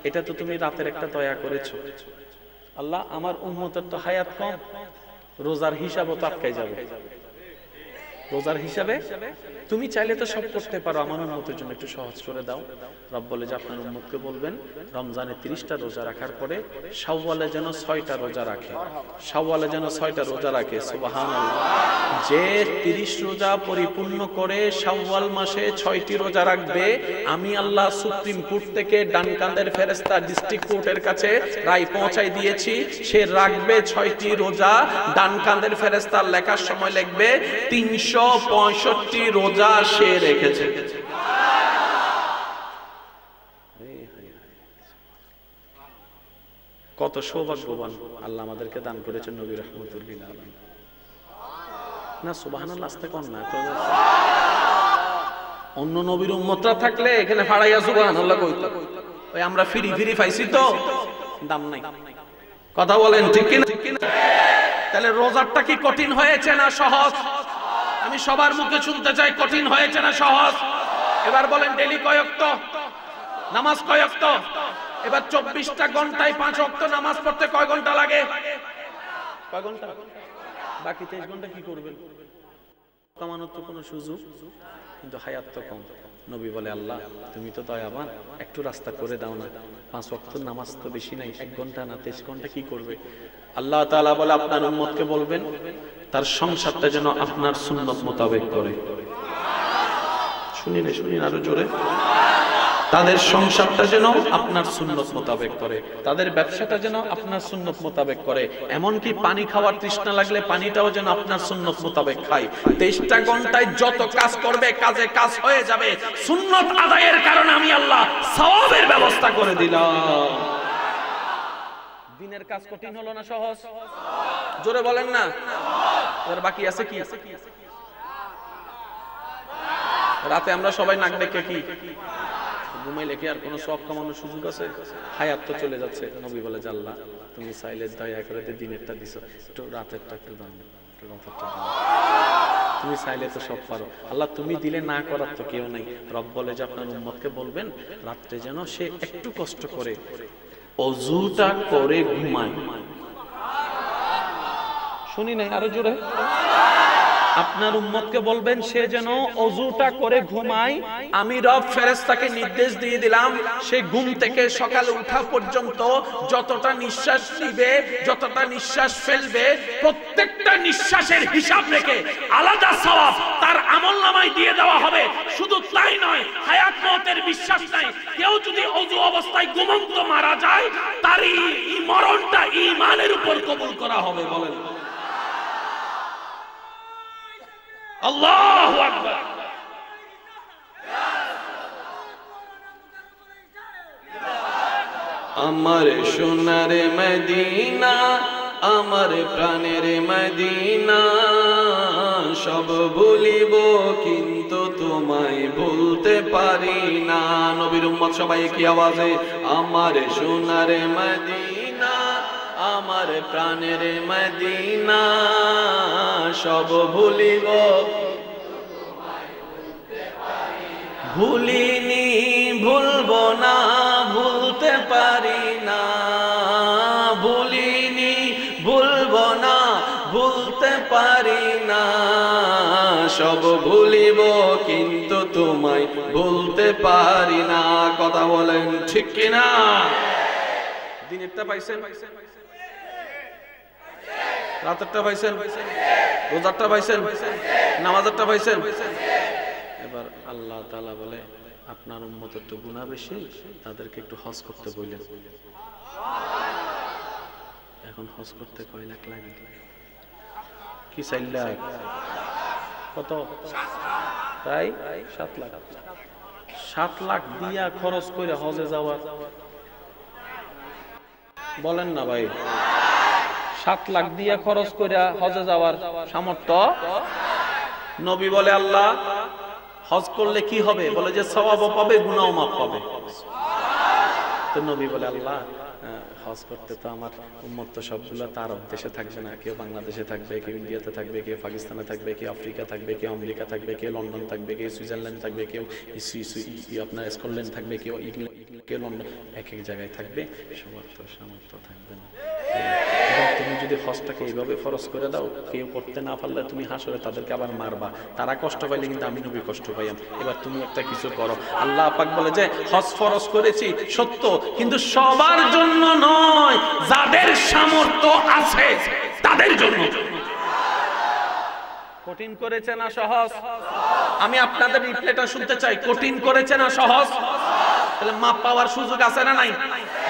এটা তো তুমি রাতের একটা দয়া করেছো, আল্লাহ আমার উম্মতের তো হায়াত কম, রোজার হিসাবও তো আটকাই যাবে, রোজার হিসাবে তুমি চাইলে তো সব করতে পারো, আমার উম্মতের জন্য একটু সহজ করে দাও। রব বলে যে আপনার উম্মতকে বলবেন রমজানে 30টা রোজা রাখার পরে শাওয়ালে যেন 6টা রোজা রাখে, শাওয়ালে যেন 6টা রোজা রাখে। সুবহানাল্লাহ। যে 30 রোজা পরিপূর্ণ করে শাওয়াল মাসে 6টি রোজা রাখবে, আমি আল্লাহ সুপ্রিম কোর্ট থেকে ডান কাঁধের ফেরেশতা ডিস্ট্রিক্ট কোর্টের কাছে রায় পৌঁছাই দিয়েছি, সে রাখবে 6টি রোজা। ডান কাঁধের ফেরেশতা লেখার সময় লিখবে 365 রোজা সে রেখেছে। কত সৌভাগ্যবান আল্লাহ আমাদেরকে দান করেছেন নবী রাহমাতুল লিল আলামিন। না সুবহানাল্লাহ, আস্তে কোন না তো, অন্য নবীর উম্মতরা থাকলে এখানে ফাড়াইয়া সুবহানাল্লাহ কইতো, ওই আমরা ফিরি ফিরি পাইছি তো দাম নাই। কথা বলেন ঠিক কি না? তাহলে রোজাটা কি কঠিন হয়েছে না সহজ? আমি সবার মুখে শুনতে চাই, কঠিন হয়েছে না সহজ? এবার বলেন ডেইলি কয় ওয়াক্ত নামাজ, কয় ওয়াক্ত? এবার 24টা ঘন্টায় 5 ওয়াক্ত নামাজ পড়তে কয় ঘন্টা লাগে? কয় ঘন্টা? বাকি 23 ঘন্টা কি করবেন? কামানোর তো কোনো সুযোগ, কিন্তু হায়াত তো কম। নবী বলে আল্লাহ তুমি তো দয়াবান, একটু রাস্তা করে দাও না, 5 ওয়াক্ত নামাজ তো বেশি নাই, 1 ঘন্টা না 23 ঘন্টা কি করবে? আল্লাহ তাআলা বলে আপনার উম্মতকে বলবেন তার সংসারটা যেন আপনার সুন্নাত মোতাবেক করে। শুনিন আরো জোরে। তাদের সংসারটা যেন আপনার সুন্নত মোতাবেক করে, তাদের ব্যবসাটা যেন আপনার সুন্নত মোতাবেক করে, এমনকি পানি খাওয়ার তৃষ্ণা লাগলে পানিটাও যেন আপনার সুন্নত মোতাবেক খায়। 23টা ঘন্টায় যত কাজ করবে কাজে কাজ হয়ে যাবে, সুন্নত আদায়ের কারণে আমি আল্লাহ সওয়াবের ব্যবস্থা করে দিলাম। দিনের কাজ কঠিন হলো না সহজ? জোরে বলেন না। এবার বাকি আছে কি? রাতে আমরা সবাই নাক ডেকে কি ঘুমাইলে কি আর কোনো সওয়াব কামানোর সুযোগ আছে? হায়াত তো চলে যাচ্ছে। নবী বলে আল্লাহ তুমি চাইলে দয়া করে দিনেরটা দিছো, একটু রাতেরটা একটু দাও, একটু রাতেরটা দাও, তুমি চাইলে তো সব পারো আল্লাহ, তুমি দিলে না করার তো কেউ নাই। রব বলে যে আপনার উম্মতকে বলবেন রাত্রে যেন সে একটু কষ্ট করে ওযুটা করে ঘুমায়। শুনি নাই আরো জোরে। আপনার উম্মতকে বলবেন সে যেন ওযুটা করে ঘুমায়। আমি রব ফেরেশতাকে নির্দেশ দিয়ে দিলাম সে ঘুম থেকে সকালে ওঠা পর্যন্ত যতটা নিঃশ্বাস নিবে, যতটা নিঃশ্বাস ফেলবে, প্রত্যেকটা নিঃশ্বাসের হিসাব রেখে আলাদা সওয়াব তার আমলনামায় দিয়ে দেওয়া হবে। শুধু তাই নয়, হায়াত মওতের বিশ্বাস নাই, কেউ যদি ওযু অবস্থায় ঘুমন্ত মারা যায় তার এই মরণটা ঈমানের উপর কবুল করা হবে। বলেন আল্লাহু আকবার। আমার সোনার মদিনা, আমার প্রাণের মদিনা, সব ভুলিব কিন্তু তোমায় ভুলতে পারি না। নবীর উম্মত সবাই কি আওয়াজে আমার সোনার মদিনা, আমার প্রাণের মদিনা, সব ভুলিব ভুলিনি ভুলবো না, ভুলতে পারি না, ভুলিনি ভুলবো না, ভুলতে পারি না, সব ভুলিব কিন্তু তোমায় ভুলতে পারি না। কথা বলেন ঠিক কিনা? দিনেরটা পাইছেন, রাতেরটা পাইছেন, রোজারটা পাইছেন, নামাজেরটা পাইছেন। এবার আল্লাহ তাআলা বলে আপনার উম্মতের তো গুনাহ বেশি, তাদেরকে একটু হজ করতে বললেন। এখন হজ করতে কয় লাখ লাগে? কি 4 লাখ? কত? তাই 7 লাখ। 7 লাখ দিয়া খরচ করে হজে যাওয়ার, বলেন না ভাই, 7 লাখ দিয়া খরচ করে হজে যাওয়ার সামর্থ্য? নবী বলে আল্লাহ হজ করলে কি হবে? বলে যে সওয়াবও পাবে, গুনাহও মাফ পাবে। তো নবী বলে আল্লাহ হজ করতে তো আমার উম্মত তো সবগুলো তো আরব দেশে থাকবে না, কেউ বাংলাদেশে থাকবে, কেউ ইন্ডিয়াতে থাকবে, কেউ পাকিস্তানে থাকবে, কেউ আফ্রিকা থাকবে, কেউ আমেরিকা থাকবে, কেউ লন্ডন থাকবে, কেউ সুইজারল্যান্ড থাকবে, কেউ আপনার স্কটল্যান্ড থাকবে, কেউ কেউ লন্ডন, এক এক জায়গায় থাকবে, সবার তো সামর্থ্য থাকবে না। তুমি যদি হজটাকে এইভাবে ফরজ করে দাও, কেউ করতে না পারলে তুমি হাসরে তাদেরকে আবার মারবা, তারা কষ্ট পাইলে কিন্তু আমি নবী কষ্ট পাইলাম। এবার তুমি একটা কিছু করো। আল্লাহ পাক বলে যে হজ ফরজ করেছি সত্য, কিন্তু সবার জন্য নয়, যাদের সামর্থ্য আছে তাদের জন্য। কঠিন করেছে না সহজ? আমি আপনাদের রিপ্লাইটা শুনতে চাই, কঠিন করেছে না সহজ? তাহলে মাপ পাওয়ার সুযোগ আছে না নাই?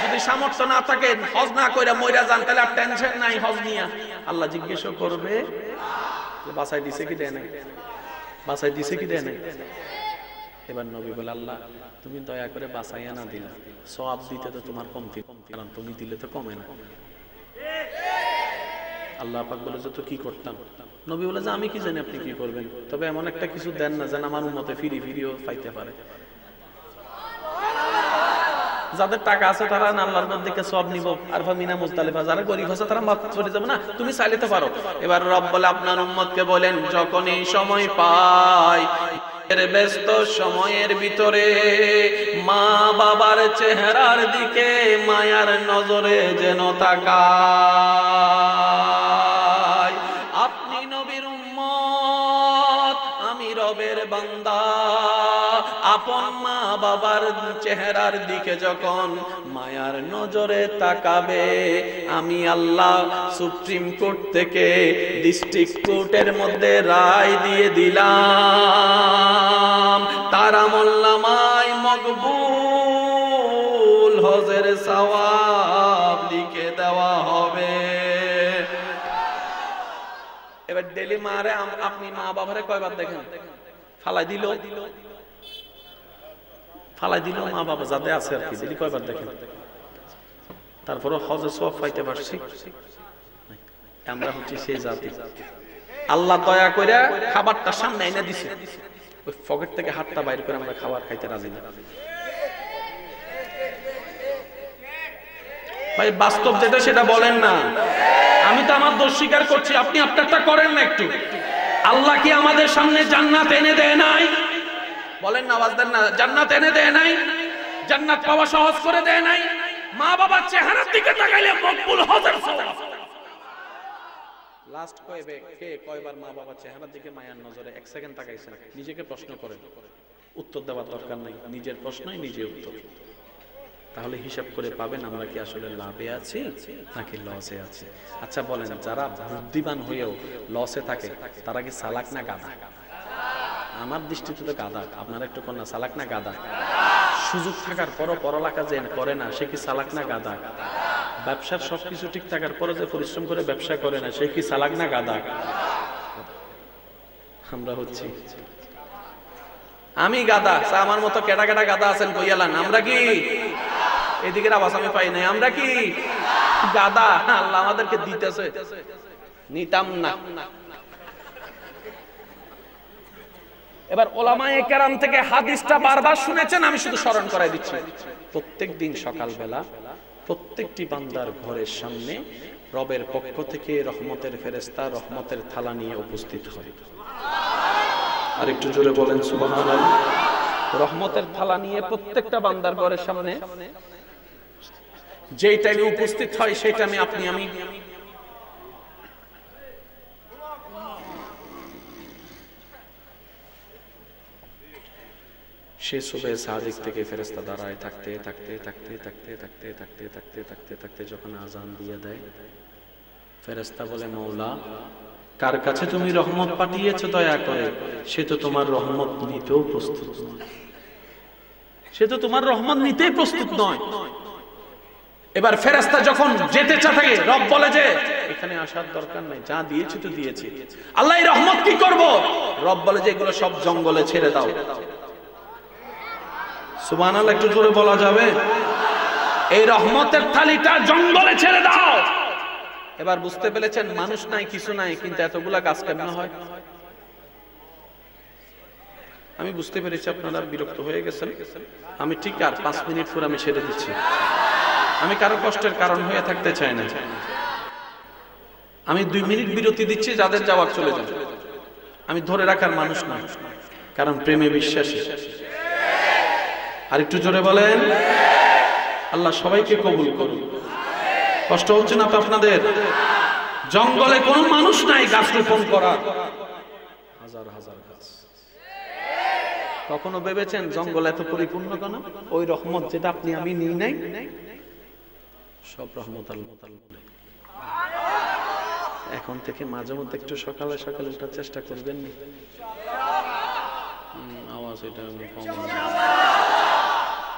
যদি সামর্থ্য না থাকে, হজ না কইরা মইরা যান, তাহলে আর টেনশন নাই হজ নিয়া। আল্লাহ জিজ্ঞেস করবে বাসায় দিছে কি দেয় নাই, বাসায় দিছে কি দেয় নাই। এবার নবী বলে আল্লাহ তুমি দয়া করে বাসাইয়া না দিলা, সওয়াব দিতে তো তোমার কমতি, কারণ তুমি দিলে তো কমে না। আল্লাহ পাক বলে যে তো কি করতাম? নবী বলে যে আমি কি জানি আপনি কি করবেন, তবে এমন একটা কিছু দেন না যেন আমার উম্মতে ফিরি ফিরিও পাইতে পারে। যাদের টাকা আছে তারা আল্লাহর দিকে সওয়াব নিব, আরফা মিনা মুজদালিফা, যারা গরীব আছে তারা মাফ করে যাবে না, তুমি চাইলে তো পারো। এবার রব বলে আপনার উম্মতকে বলেন যখনই সময় পায়, ব্যস্ত সময়ের ভিতরে মা বাবার চেহারার দিকে মায়ার নজরে যেন তাকায়। আপনি নবীর উম্মত, আমি রবের বান্দা, আপন মা বাবার চেহারার দিকে যখন মায়ার নজরে তাকাবে, আমি আল্লাহ সুপ্রিম কোর্ট থেকে ডিস্ট্রিক্ট কোর্টের মধ্যে রায় দিয়ে দিলাম, তার আমলনামায় মকবুল হজের সওয়াব লিখে দেওয়া হবে। এবার ডেলি মারে আপনি মা বাবারে কয়বার দেখেন? ফালাই দিল, ফালাই দিল মা বাবা যাদের আছে আর কি, ডেলি কয়বার দেখেন? তারপরে হজের সওয়াব পাইতে পারছি? আমরা হচ্ছি সেই জাতি, আল্লাহ দয়া করে খাবারটা সামনে এনে দিছে, ওই পকেট থেকে হাতটা বাইর করে আমরা খাবার খাইতে রাজি না। ভাই বাস্তব যেটা সেটা বলেন না। আমি তো আমার দোষ স্বীকার করছি, আপনি আপনারটা করেন না একটু। আল্লাহ কি আমাদের সামনে জান্নাত এনে দেয় নাই? বলেন না, আওয়াজ দেন না। জান্নাত এনে দেয় নাই? জান্নাত পাওয়া সহজ করে দেয় নাই? মা বাবার চেহারার দিকে তাকাইলে মকবুল হজের সওয়াব। লাস্ট কয়বার মা বাবার চেহারার দিকে মায়ার নজরে এক সেকেন্ড তাকাইছেন? নিজেকে প্রশ্ন করেন, উত্তর দেওয়ার দরকার নাই, নিজের প্রশ্নই নিজে উত্তর। তাহলে হিসাব করে পাবেন আমরা কি আসলে লাভে আছি নাকি লসে আছি। আচ্ছা বলেন, যারা বুদ্ধিমান হয়েও লসে থাকে তারা কি চালাক না গাধা? আমার দৃষ্টিতে তো গাধা। আপনার একটু কন্যা চালাক না গাধা? সুযোগ থাকার পরও পড়ালেখা যে করে না সে কি চালাক না গাধা? ব্যবসার সবকিছু ঠিক থাকার পরে যে পরিশ্রম করে ব্যবসা করে না সে কি চালাক না গাধা? আমরা হচ্ছি, আমি গাধা, আমার মতো কেটা কেটা গাধা আছেন কইয়ালান, আমরা কি এদিকের আওয়াজ আমি পাই নাই, আমরা কি গাধা? আল্লাহ আমাদেরকে দিতেছে, নিতাম না। এবার ওলামায়ে কেরাম থেকে হাদিসটা বারবার শুনেছেন, আমি শুধু স্মরণ করাই দিচ্ছি। প্রত্যেক দিন সকালবেলা প্রত্যেকটি বান্দার ঘরের সামনে রবের পক্ষ থেকে রহমতের ফেরেশতা রহমতের থালা নিয়ে উপস্থিত হয়। আর একটু জোরে বলেন সুবহানাল্লাহ। রহমতের থালা নিয়ে প্রত্যেকটা বান্দার ঘরের সামনে যেই টাইমে উপস্থিত হয় সেই টাইমে আমি সে সুবে সাদিক থেকে ফেরেশতা দাঁড়ায় থাকতে থাকতে থাকতে থাকতে থাকতে থাকতে থাকতে থাকতে থাকতে যখন আজান দিয়ে দেয়, ফেরেশতা বলে মওলা কার কাছে তুমি রহমত পাঠিয়েছো দয়া করে, সে তো তোমার রহমত নিতেও প্রস্তুত নয়, সে তো তোমার রহমত নিতেই প্রস্তুত নয়। এবার ফেরেশতা যখন যেতে চায়, রব বলে যে এখানে আসার দরকার নাই, যা দিয়েছি তো দিয়েছি। আল্লাহ এই রহমত কি করব? রব বলে যে এগুলো সব জঙ্গলে ছেড়ে দাও। সুবহানাল্লাহ, একটু জোরে বলা যাবে? এই রহমতের থালিটা জঙ্গলে ছেড়ে দাও। এবার বুঝতে পেরেছেন মানুষ নাই কিছু নাই, কিন্তু এতগুলা গাছ কেমন হয়? আমি বুঝতে পেরেছি আপনারা বিরক্ত হয়ে গেছেন, আমি ঠিক আর 5 মিনিট পর আমি ছেড়ে দিচ্ছি। আমি কারো কষ্টের কারণ হয়ে থাকতে চাই না। আমি 2 মিনিট বিরতি দিচ্ছি, যাদের যাওয়ার চলে যান। আমি ধরে রাখার মানুষ না, কারণ প্রেমে বিশ্বাসী। আর একটু জোরে বলেন, আল্লাহ সবাইকে কবুল করুন। কষ্ট হচ্ছে না তো আপনাদের? জঙ্গলে কোনো মানুষ নাই গাছ রোপণ করা, হাজার হাজার গাছ। কখনো ভেবেছেন জঙ্গল এত পরিপূর্ণ কেন? ওই রহমত যেটা আপনি আমি নিই নাই, সব রহমত আল্লাহ। এখন থেকে মাঝে মধ্যে একটু সকালে সকালে ওঠার চেষ্টা করবেন নি? আওয়াজ এটা কম।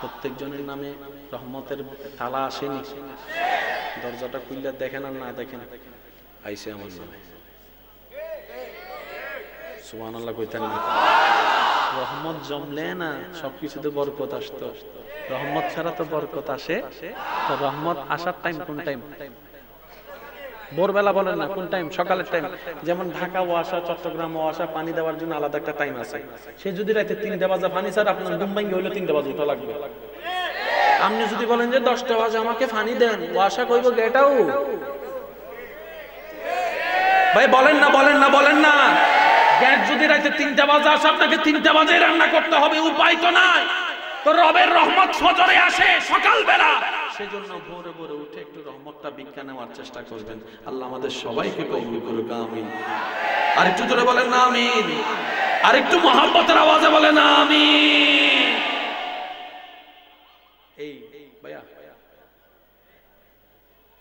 প্রত্যেক জনের নামে রহমতের তালা আসেনি। দরজাটা খুললে দেখেন আর না দেখেন, আইসে আমার নামে। সুবহানাল্লাহ কইতেন না? রহমত জমলে না সবকিছুতে বরকত আসতো। রহমত ছাড়া তো বরকত আসে? তো রহমত আসার টাইম কোন টাইম? ভোরবেলা বলেন না, কোন টাইম? সকালের টাইম। যেমন ঢাকা ওয়াসা, চট্টগ্রাম ওয়াসা পানি দেওয়ার জন্য আলাদা একটা টাইম আছে। সে যদি রাতে 3টা বাজে পানি ছাড়া, আপনার ঘুম ভাঙ্গি হইলে 3টা বাজে উঠা লাগবে। আপনি যদি বলেন যে 10টা বাজে আমাকে পানি দেন, ওয়াসা কইব গেটাও। ভাই বলেন না, বলেন না, বলেন না। গ্যাস যদি রাতে 3টা বাজে আসে, আপনাকে 3টা বাজে রান্না করতে হবে, উপায় তো নাই। তো রবের রহমত ফজরে আসে সকালবেলা, সেজন্য ভোরে ভোরে উঠে একটু রহমতটা ভিক্ষা নেওয়ার চেষ্টা করবেন। আল্লাহ আমাদের সবাইকে কবুল করুক, আমিন। আর একটু জোরে বলেন না আমিন। আর একটু মহব্বতের আওয়াজে বলেন আমিন। এই ভাইয়া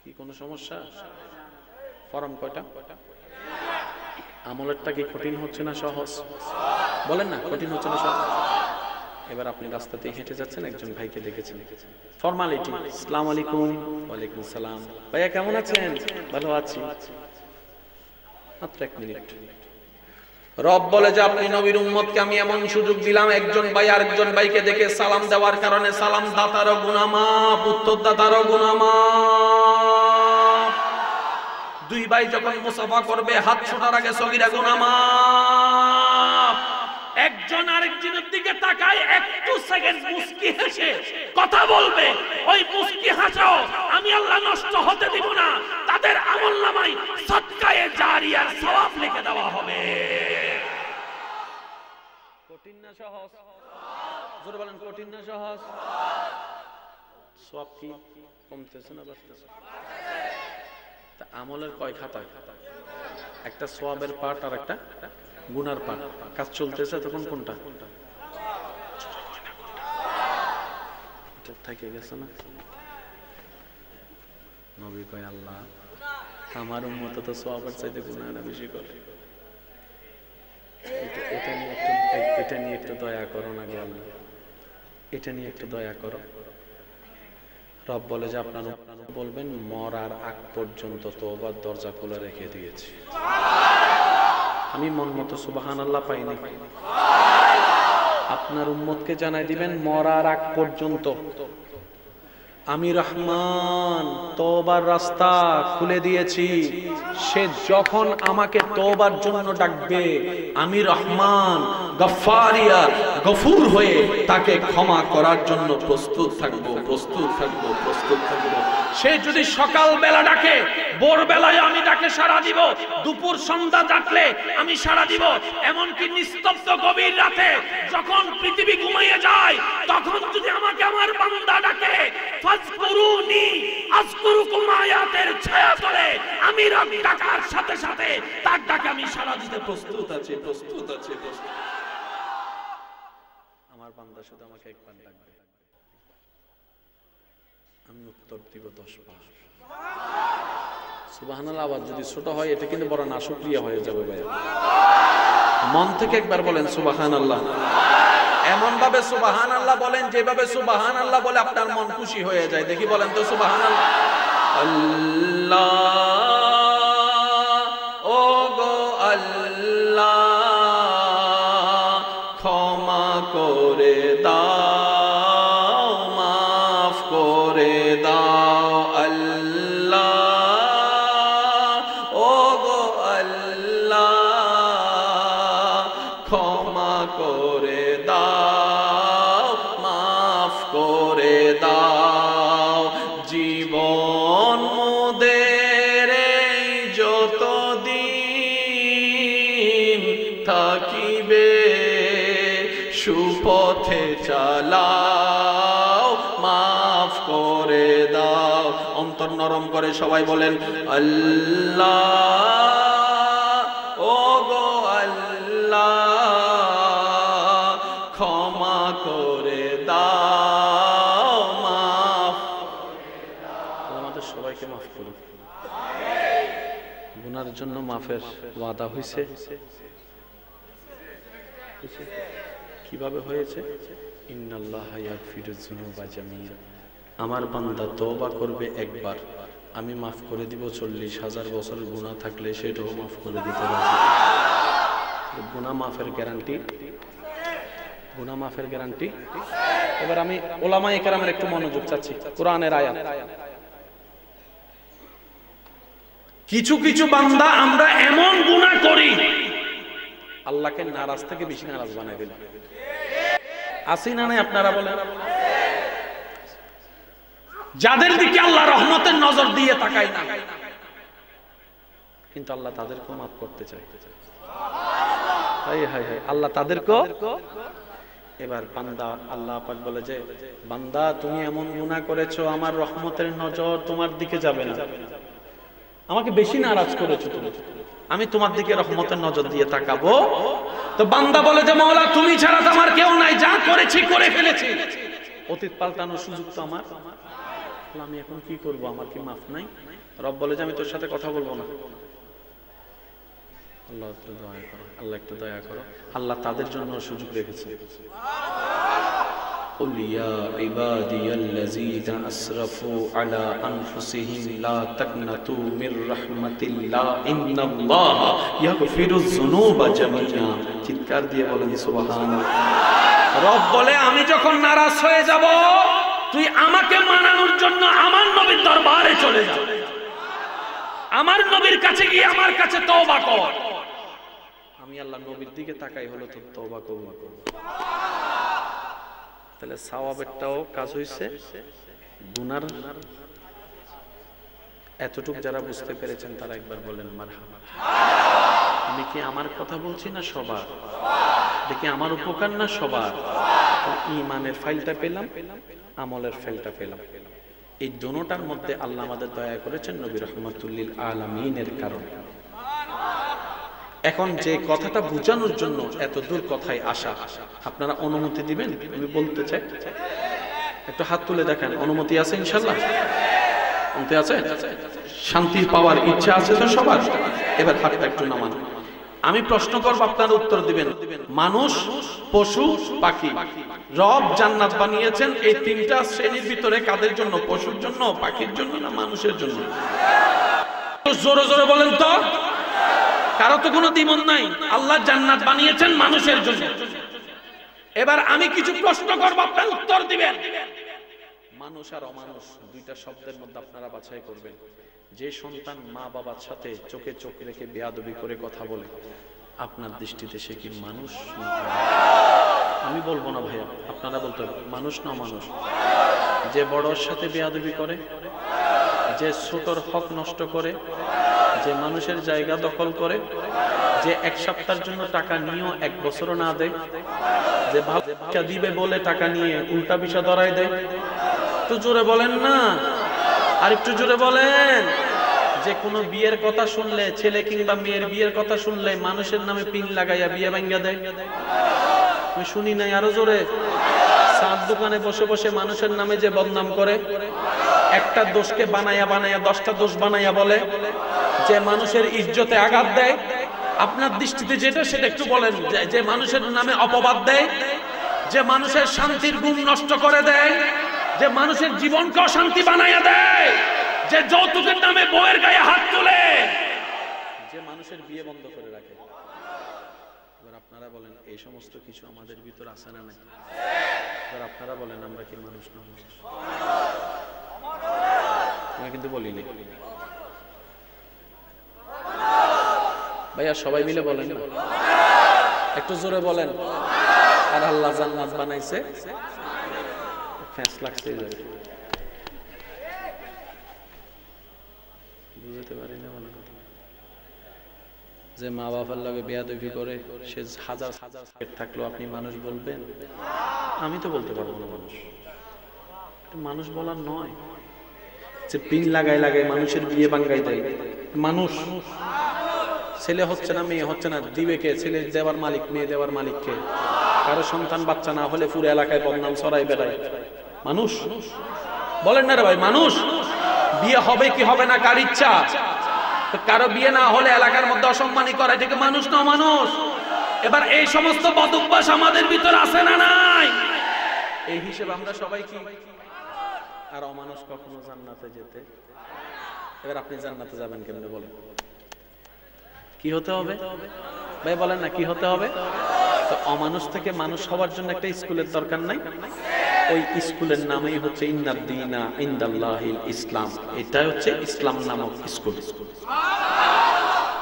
কি কোনো সমস্যা? ফরম কয়টা? আমলেরটা কি কঠিন হচ্ছে না সহজ? বলেন না, কঠিন হচ্ছে না সহজ? এবার আপনি রাস্তাতে হেঁটে যাচ্ছেন, একজন ভাইকে দেখেছেন, ফর্মালিটি, আসসালামু আলাইকুম। ওয়ালাইকুম সালাম। ভাইয়া কেমন আছেন? ভালো আছি। মাত্র 1 মিনিট। রব বলে যে আপনি নবীর উম্মতকে আমি এমন সুযোগ দিলাম, একজন ভাই আরেকজন ভাইকে দেখে সালাম দেওয়ার কারণে সালাম দাতারও গুনাহ মাফ, উত্তরদাতারও গুনাহ মাফ। 2 ভাই যখন মুসাফা করবে, হাত ছোটার আগে সগীরা গুনাহ মাফ। একজন আরেকজনের দিকে তাকায়, একটু সেকেন্ড মুস্কি হেসে কথা বলবে, ওই মুস্কি হাসাও আমি আল্লাহ নষ্ট হতে দিব না। তাদের আমলনামায় সদকায়ে জারিয়ার সওয়াব লিখে দেওয়া হবে। কঠিন না সহজ? জোরে বলেন, কঠিন না সহজ? সওয়াব কি কমতেছে না বাড়তেছে? তা আমলের কয় খাতা? একটা সওয়াবের পার্ট আর একটা গুনার পার্ট। কাজ চলতেছে তখন কোনটা থেকে গেছে না? নবী কয় আল্লাহ আমার উম্মত তো সওয়াবের চাইতে গুনাহটা বেশি করে। এটা নিয়ে একটু দয়া করো না গো আল্লাহ, এটা নিয়ে একটু দয়া করো। রব বলে যে আপনারা বলবেন মরার আগ পর্যন্ত তওবার দরজা খোলা রেখে দিয়েছি। আমি মন মতো সুবহানাল্লাহ পাইনি। আপনার উম্মতকে জানাই দিবেন মরার আগ পর্যন্ত আমি রহমান তওবার রাস্তা খুলে দিয়েছি। সে যখন আমাকে তওবার জন্য ডাকবে, আমি রহমান গফফারিয়া গফুর হয়ে তাকে ক্ষমা করার জন্য প্রস্তুত থাকব, প্রস্তুত থাকব, প্রস্তুত থাকব। সে যদি সকাল বেলা ডাকে, ভোর বেলায় আমি ডাকে সাড়া দিব, দুপুর সন্ধ্যা ডাকলে আমি সাড়া দিব। এমনকি নিস্তব্ধ গভীর রাতে যখন পৃথিবী ঘুমিয়ে যায়, তখন যদি আমাকে আমার বান্দা ডাকে, ফাজকুরুনি আযকুরুকুম আয়াতের ছায়া তলে আমি রব ডাকার সাথে সাথে তার ডাকে আমি সাড়া দিতে প্রস্তুত আছি, প্রস্তুত আছি, প্রস্তুত। আমার বান্দা শুধু আমাকে একবার ডাকবে, আমি উত্তর দিব 10 বার। সুবহানাল্লাহ। আবার যদি ছোট হয় এটা কিন্তু বড় নাশুকরিয়া হয়ে যাবে ভাই। মন থেকে একবার বলেন সুবহানাল্লাহ। এমন ভাবে সুবহানাল্লাহ বলেন যেভাবে সুবহানাল্লাহ বলে আপনার মন খুশি হয়ে যায়। দেখি বলেন তো সুবহানাল্লাহ। আল্লাহ ও গো আল্লাহ ক্ষমা করে দাও, মাফ করে দাও। আল্লাহ ও গো আল্লাহ ক্ষমা করে দাও, মাফ করে দাও। পথে চালাও, মাফ করে দাও। অন্তর নরম করে সবাই বলেন আল্লাহ, ও গো আল্লাহ, ক্ষমা করে দাও, মাফ। আমাদের সবাইকে মাফ করুন। গুনার জন্য মাফের ওয়াদা হয়েছে। কিভাবে হয়েছে? ইন্নাল্লাহা ইয়াগফিরুয যুনুবা জামিআ, আমার বান্দা তওবা করবে একবার, আমি মাফ করে দিব 40,000 বছরের গুনাহ থাকলে সেটাও মাফ করে দিতে রাজি। গুনাহ মাফের গ্যারান্টি, গুনাহ মাফের গ্যারান্টি। এবার আমি উলামায়ে কেরামের একটু মনোযোগ চাচ্ছি। কোরআনের আয়াত, কিছু কিছু বান্দা আমরা এমন গুনাহ করি আল্লাহকে নারাজ থেকে বেশি নারাজ বানাই ফেলি। আসি না নাই আপনারা বলেন? যাদের দিকে আল্লাহ রহমতের নজর দিয়ে তাকায় না, কিন্তু আল্লাহ তাদেরকেও মাফ করতে চায়। হায় হায় হায়, আল্লাহ তাদেরকেও। এবার বান্দা, আল্লাহ পাক বলে যে বান্দা তুমি এমন গুনাহ করেছো, আমার রহমতের নজর তোমার দিকে যাবে না, আমাকে বেশি নারাজ করেছো তুমি, আমি তোমার দিকে রহমতের নজর দিয়ে তাকাবো। তো বান্দা বলে যে মাওলা তুমি ছাড়া তো আমার কেউ নাই, যা করেছি করে ফেলেছি, অতীত পাল্টানোর সুযোগ তো আমার, আমি এখন কি করব, আমার কি মাফ নাই? রব বলে যে আমি তোর সাথে কথা বলবো না। আল্লাহ একটু দয়া করো, আল্লাহ একটু দয়া করো। আল্লাহ তাদের জন্য সুযোগ রেখেছে। قل يا عبادي الذين أسرفوا على أنفسهم لا تقنطوا من رحمة الله إن الله يغفر الذنوب جميعا। চিৎকার দিয়ে বলেন সুবহানাল্লাহ। রব বলে আমি যখন নারাজ হয়ে যাব, তুই আমাকে মানানোর জন্য আমার নবীর দরবারে চলে যা, আমার নবীর কাছে গিয়ে আমার কাছে তওবা কর। আমি আল্লাহ নবীর দিকে তাকাই হলো তো তওবা করব। তাহলে সওয়াবেরটাও কাজ হইছে, গুনার এতটুকু যারা বুঝতে পেরেছেন তারা একবার বলেন মারহাবা। আমি কি আমার কথা বলছি না সবার? দেখি আমার উপকার না সবার? ঈমানের ফাইলটা পেলাম, আমলের ফাইলটা পেলাম। এই দুটোটার মধ্যে আল্লাহ আমাদের দয়া করেছেন নবী রাহমাতুল লিল আলামিনের কারণে। এখন যে কথাটা বোঝানোর জন্য এত দূর কথায় আসা, আপনারা অনুমতি দিবেন? আমি বলতে চাই, একটু হাত তুলে দেখেন। অনুমতি আছে ইনশাআল্লাহ? অনুমতি আছে? শান্তি পাওয়ার ইচ্ছা আছে তো সবার? এবার হাতটা একটু নামান। আমি প্রশ্ন করব, আপনারা উত্তর দিবেন। মানুষ, পশু, পাখি, রব জান্নাত বানিয়েছেন এই তিনটা শ্রেণীর ভিতরে কাদের জন্য? পশুর জন্য, পাখির জন্য না মানুষের জন্য? জোরে জোরে বলেন তো। কারো তো কোনো দ্বিমত নাই, আল্লাহ জান্নাত বানিয়েছেন মানুষের জন্য। এবার আমি কিছু প্রশ্ন করব, আপনারা উত্তর দিবেন। মানুষ আর অমানুষ দুইটা শব্দের মধ্যে আপনারা বাছাই করবেন। যে সন্তান মা বাবার সাথে চোখে চোখ রেখে বেয়াদবি করে কথা বলে, আপনার দৃষ্টিতে সে কি মানুষ? আমি বলবো না ভাইয়া, আপনারা বলতে হবে মানুষ না অমানুষ। যে বড়র সাথে বেয়াদবি করে, যে ছোটর হক নষ্ট করে, যে মানুষের জায়গা দখল করে, যে এক সপ্তাহের জন্য টাকা নিয়েও 1 বছরও না দেয়, যে ভাবটা দিবে বলে টাকা নিয়ে উল্টা বিষয় ধরায় দেয়। একটু জোরে বলেন না, আর একটু জোরে বলেন। যে কোনো বিয়ের কথা শুনলে, ছেলে কিংবা মেয়ের বিয়ের কথা শুনলে মানুষের নামে পিন লাগাইয়া বিয়ে ভাঙ্গা দেয়। আমি শুনি নাই, আরো জোরে। চার দোকানে বসে বসে মানুষের নামে যে বদনাম করে, একটা দোষকে বানাইয়া বানাইয়া 10টা দোষ বানাইয়া বলে, যে মানুষের ইজ্জতে আঘাত দেয়। আপনার দৃষ্টিতে যেটা সেটা একটু বলেন। যে মানুষের নামে অপবাদ দেয়, যে মানুষের শান্তির গুণ নষ্ট করে দেয়, যে মানুষের জীবনকে অশান্তি বানাইয়া দেয়, যে যৌতুকের নামে বউয়ের গায়ে হাত তোলে, যে মানুষের বিয়ে বন্ধ করে রাখে। এবার আপনারা বলেন এই সমস্ত কিছু আমাদের ভিতর আছে না নাই? এবার আপনারা বলেন আমরা কি মানুষ না মানুষ? আমি কিন্তু বলিনি ভাইয়া, সবাই মিলে বলেন না, একটু জোরে বলেন। আর আল্লাহ জান্নাত বানাইছে, ফ্যাস লাগছে, বুঝতে পারি না মনে কথা। যে মা বাবার লাগে বেয়াদবি করে, সে হাজার হাজার থাকলেও আপনি মানুষ বলবেন? আমি তো বলতে পারবো না মানুষ, মানুষ বলার নয় যে পিন লাগাই লাগাই মানুষের বিয়ে ভাঙ্গাই দেয় মানুষ। ছেলে হচ্ছে না, মেয়ে হচ্ছে না, দিবে কে? ছেলে দেওয়ার মালিক, মেয়ে দেওয়ার মালিক কে? কারো সন্তান বাচ্চা না হলে পুরো এলাকায় বদনাম ছড়াই বেড়ায় মানুষ। বলেন না রে ভাই, মানুষ। বিয়ে হবে কি হবে না কার ইচ্ছা, কারো বিয়ে না হলে এলাকার মধ্যে অসম্মানী করে, ঠিক মানুষ না মানুষ। এবার এই সমস্ত বদ অভ্যাস আমাদের ভিতর আছে না নাই? এই হিসেবে আমরা সবাই কি আর অমানুষ কখনো জান্নাতে যেতে। এবার আপনি জান্নাতে যাবেন কেমনে বলেন? কি হতে হবে ভাই বলেন না, কি হতে হবে? তো অমানুষ থেকে মানুষ হওয়ার জন্য একটা স্কুলের দরকার নাই? ওই স্কুলের নামই হচ্ছে ইন্নাদ-দীনা ইনদাল্লাহিল ইসলাম। এটা হচ্ছে ইসলাম নামক স্কুল।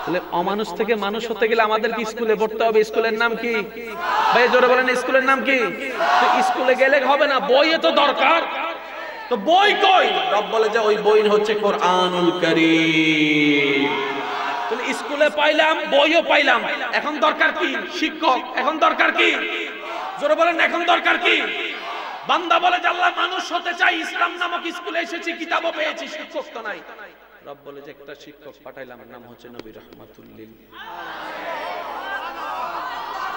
তাহলে অমানুষ থেকে মানুষ হতে গেলে আমাদের কি স্কুলে পড়তে হবে? স্কুলের নাম কি ভাই জোরে বলেন, স্কুলের নাম কি? তো স্কুলে গেলে হবে না, বইয়ে তো দরকার। তো বই কই? রব বলে যে ওই বই হচ্ছে কোরআনুল কারীম। তাহলে স্কুলে পাইলাম, বইও পাইলাম, এখন দরকার কি? শিক্ষক। এখন দরকার কি? জোরে বলেন, এখন দরকার কি? বান্দা বলে যে আল্লাহ মানুষ হতে চাই, ইসলাম নামক স্কুলে এসেছি, কিতাবও পেয়েছি, শিক্ষক তো নাই। রব বলে যে একটা শিক্ষক পাঠাইলাম, নাম হচ্ছে নবী রাহমাতুল লিল।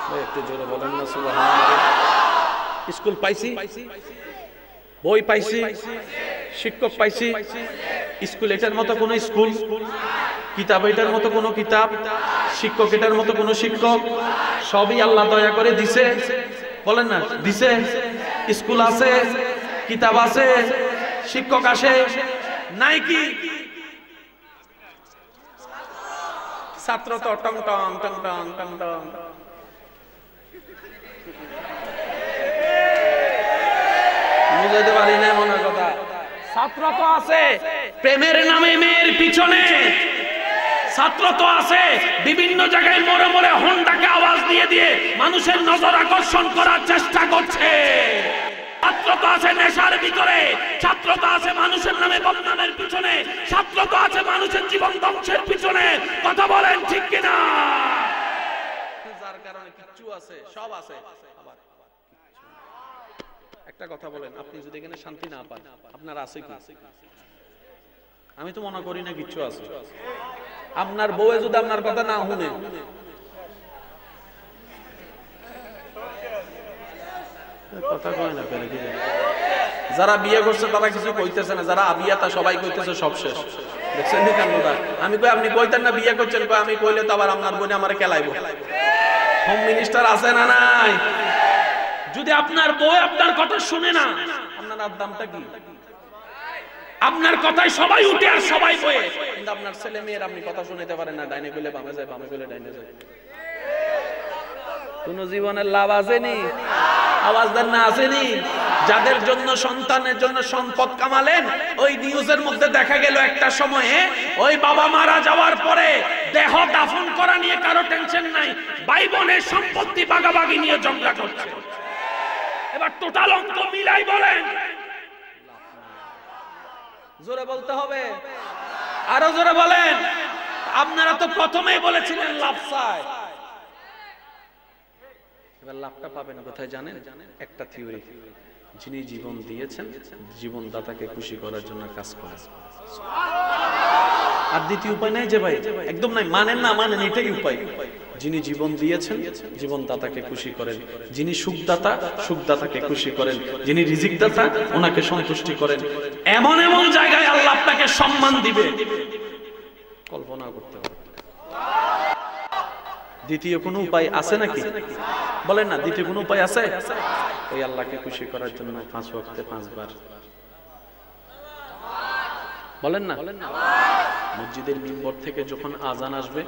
ভাই একটু জোরে বলেন না সুবহানাল্লাহ। স্কুল পাইছি, বই পাইছি, শিক্ষক পাইছি, স্কুল এটার মতো কোন স্কুল, কিতাব এটার মতো কোন কিতাব, শিক্ষক এটার মতো কোন শিক্ষক, সবই আল্লাহ দয়া করে দিছে। বলেন না, দিছে। স্কুল আছে, কিতাব আছে, শিক্ষক আসে, নাই কি? ছাত্র তো টং টং টং টং টং টং। বুঝাতে পারি না মনের কথা। ছাত্র তো আছে প্রেমের নামে মেয়ের পিছনে, ছাত্র তো আছে বিভিন্ন জায়গায় মোড়ে মোড়ে হোন্ডাকে আওয়াজ দিয়ে দিয়ে মানুষের নজর আকর্ষণ করার চেষ্টা করছে। ছাত্র তো আছে নেশার ভিতরে, ছাত্র তো আছে মানুষের নামে বদনামের পিছনে, ছাত্র তো আছে মানুষের জীবন ধ্বংসের পিছনে। কথা বলেন ঠিক কিনা? যার কারণে কিচ্ছু আছে, সব আছে। আবার একটা কথা বলেন, আপনি যদি এখানে শান্তি না পান, আপনার আছে কি? আমি তো মনে করি না কিচ্ছু আছে। আপনার বউয়ে যদি আপনার কথা না শুনে, কথা কয় না কেন? যারা বিয়ে করছে তারা কিছু কইতেছে না, যারা আবিয়াতা সবাই কইতেছে সব শেষ। দেখছেন নি কান্নটা? আমি কই আপনি কইতেন না বিয়ে করছেন, কই আমি কইলে তো আবার আপনার বোনে আমারে কেলাইবো। হোম মিনিস্টার আছে না নাই? যদি আপনার বউ আপনার কথা শুনে না, আপনার দামটা কি? আপনার কথাই সবাই উঠে আর সবাই বয়ে, কিন্তু আপনার ছেলে মেয়ের আপনি কথা শুনতে পারেন না। ডাইনে কইলে বামে যায়, বামে কইলে ডাইনে যায়। কোন জীবনের লাভ আসেনি? আওয়াজ দেন না, আসেনি? যাদের জন্য সন্তানের জন্য সম্পদ কামালেন, ওই নিউজের মধ্যে দেখা গেল একটা সময়ে ওই বাবা মারা যাওয়ার পরে দেহ দাফন করা নিয়ে কারো টেনশন নাই, ভাই বোনের সম্পত্তি ভাগাভাগি নিয়ে ঝগড়া করছে। এবার টোটাল অঙ্ক মিলাই বলেন, জোরে বলতে হবে, আরো জোরে বলেন। আপনারা তো প্রথমেই বলেছিলেন লাভ চাই, এবার লাভটা পাবেন কোথায় জানেন? একটা থিওরি, যিনি জীবন দিয়েছেন জীবনদাতাকে খুশি করার জন্য কাজ করেন। আর দ্বিতীয় উপায় নাই যে ভাই, একদম নাই। মানেন না মানেন, এটাই উপায়। যিনি জীবন দিয়েছেন জীবনদাতাকে খুশি করেন, যিনি সুখদাতা সুখদাতাকে খুশি করেন, যিনি রিজিকদাতা ওনাকে সন্তুষ্টি করেন। এমন এমন জায়গায় আল্লাহ আপনাকে সম্মান দিবে, কল্পনা করতে পারবেন। দ্বিতীয় কোনো উপায় আছে নাকি? বলেন না, দ্বিতীয় কোনো উপায় আছে? ওই আল্লাহকে খুশি করার জন্য 5 ওয়াক্তে 5 বার বলেন না। মসজিদের মিম্বর থেকে যখন আজান আসবে,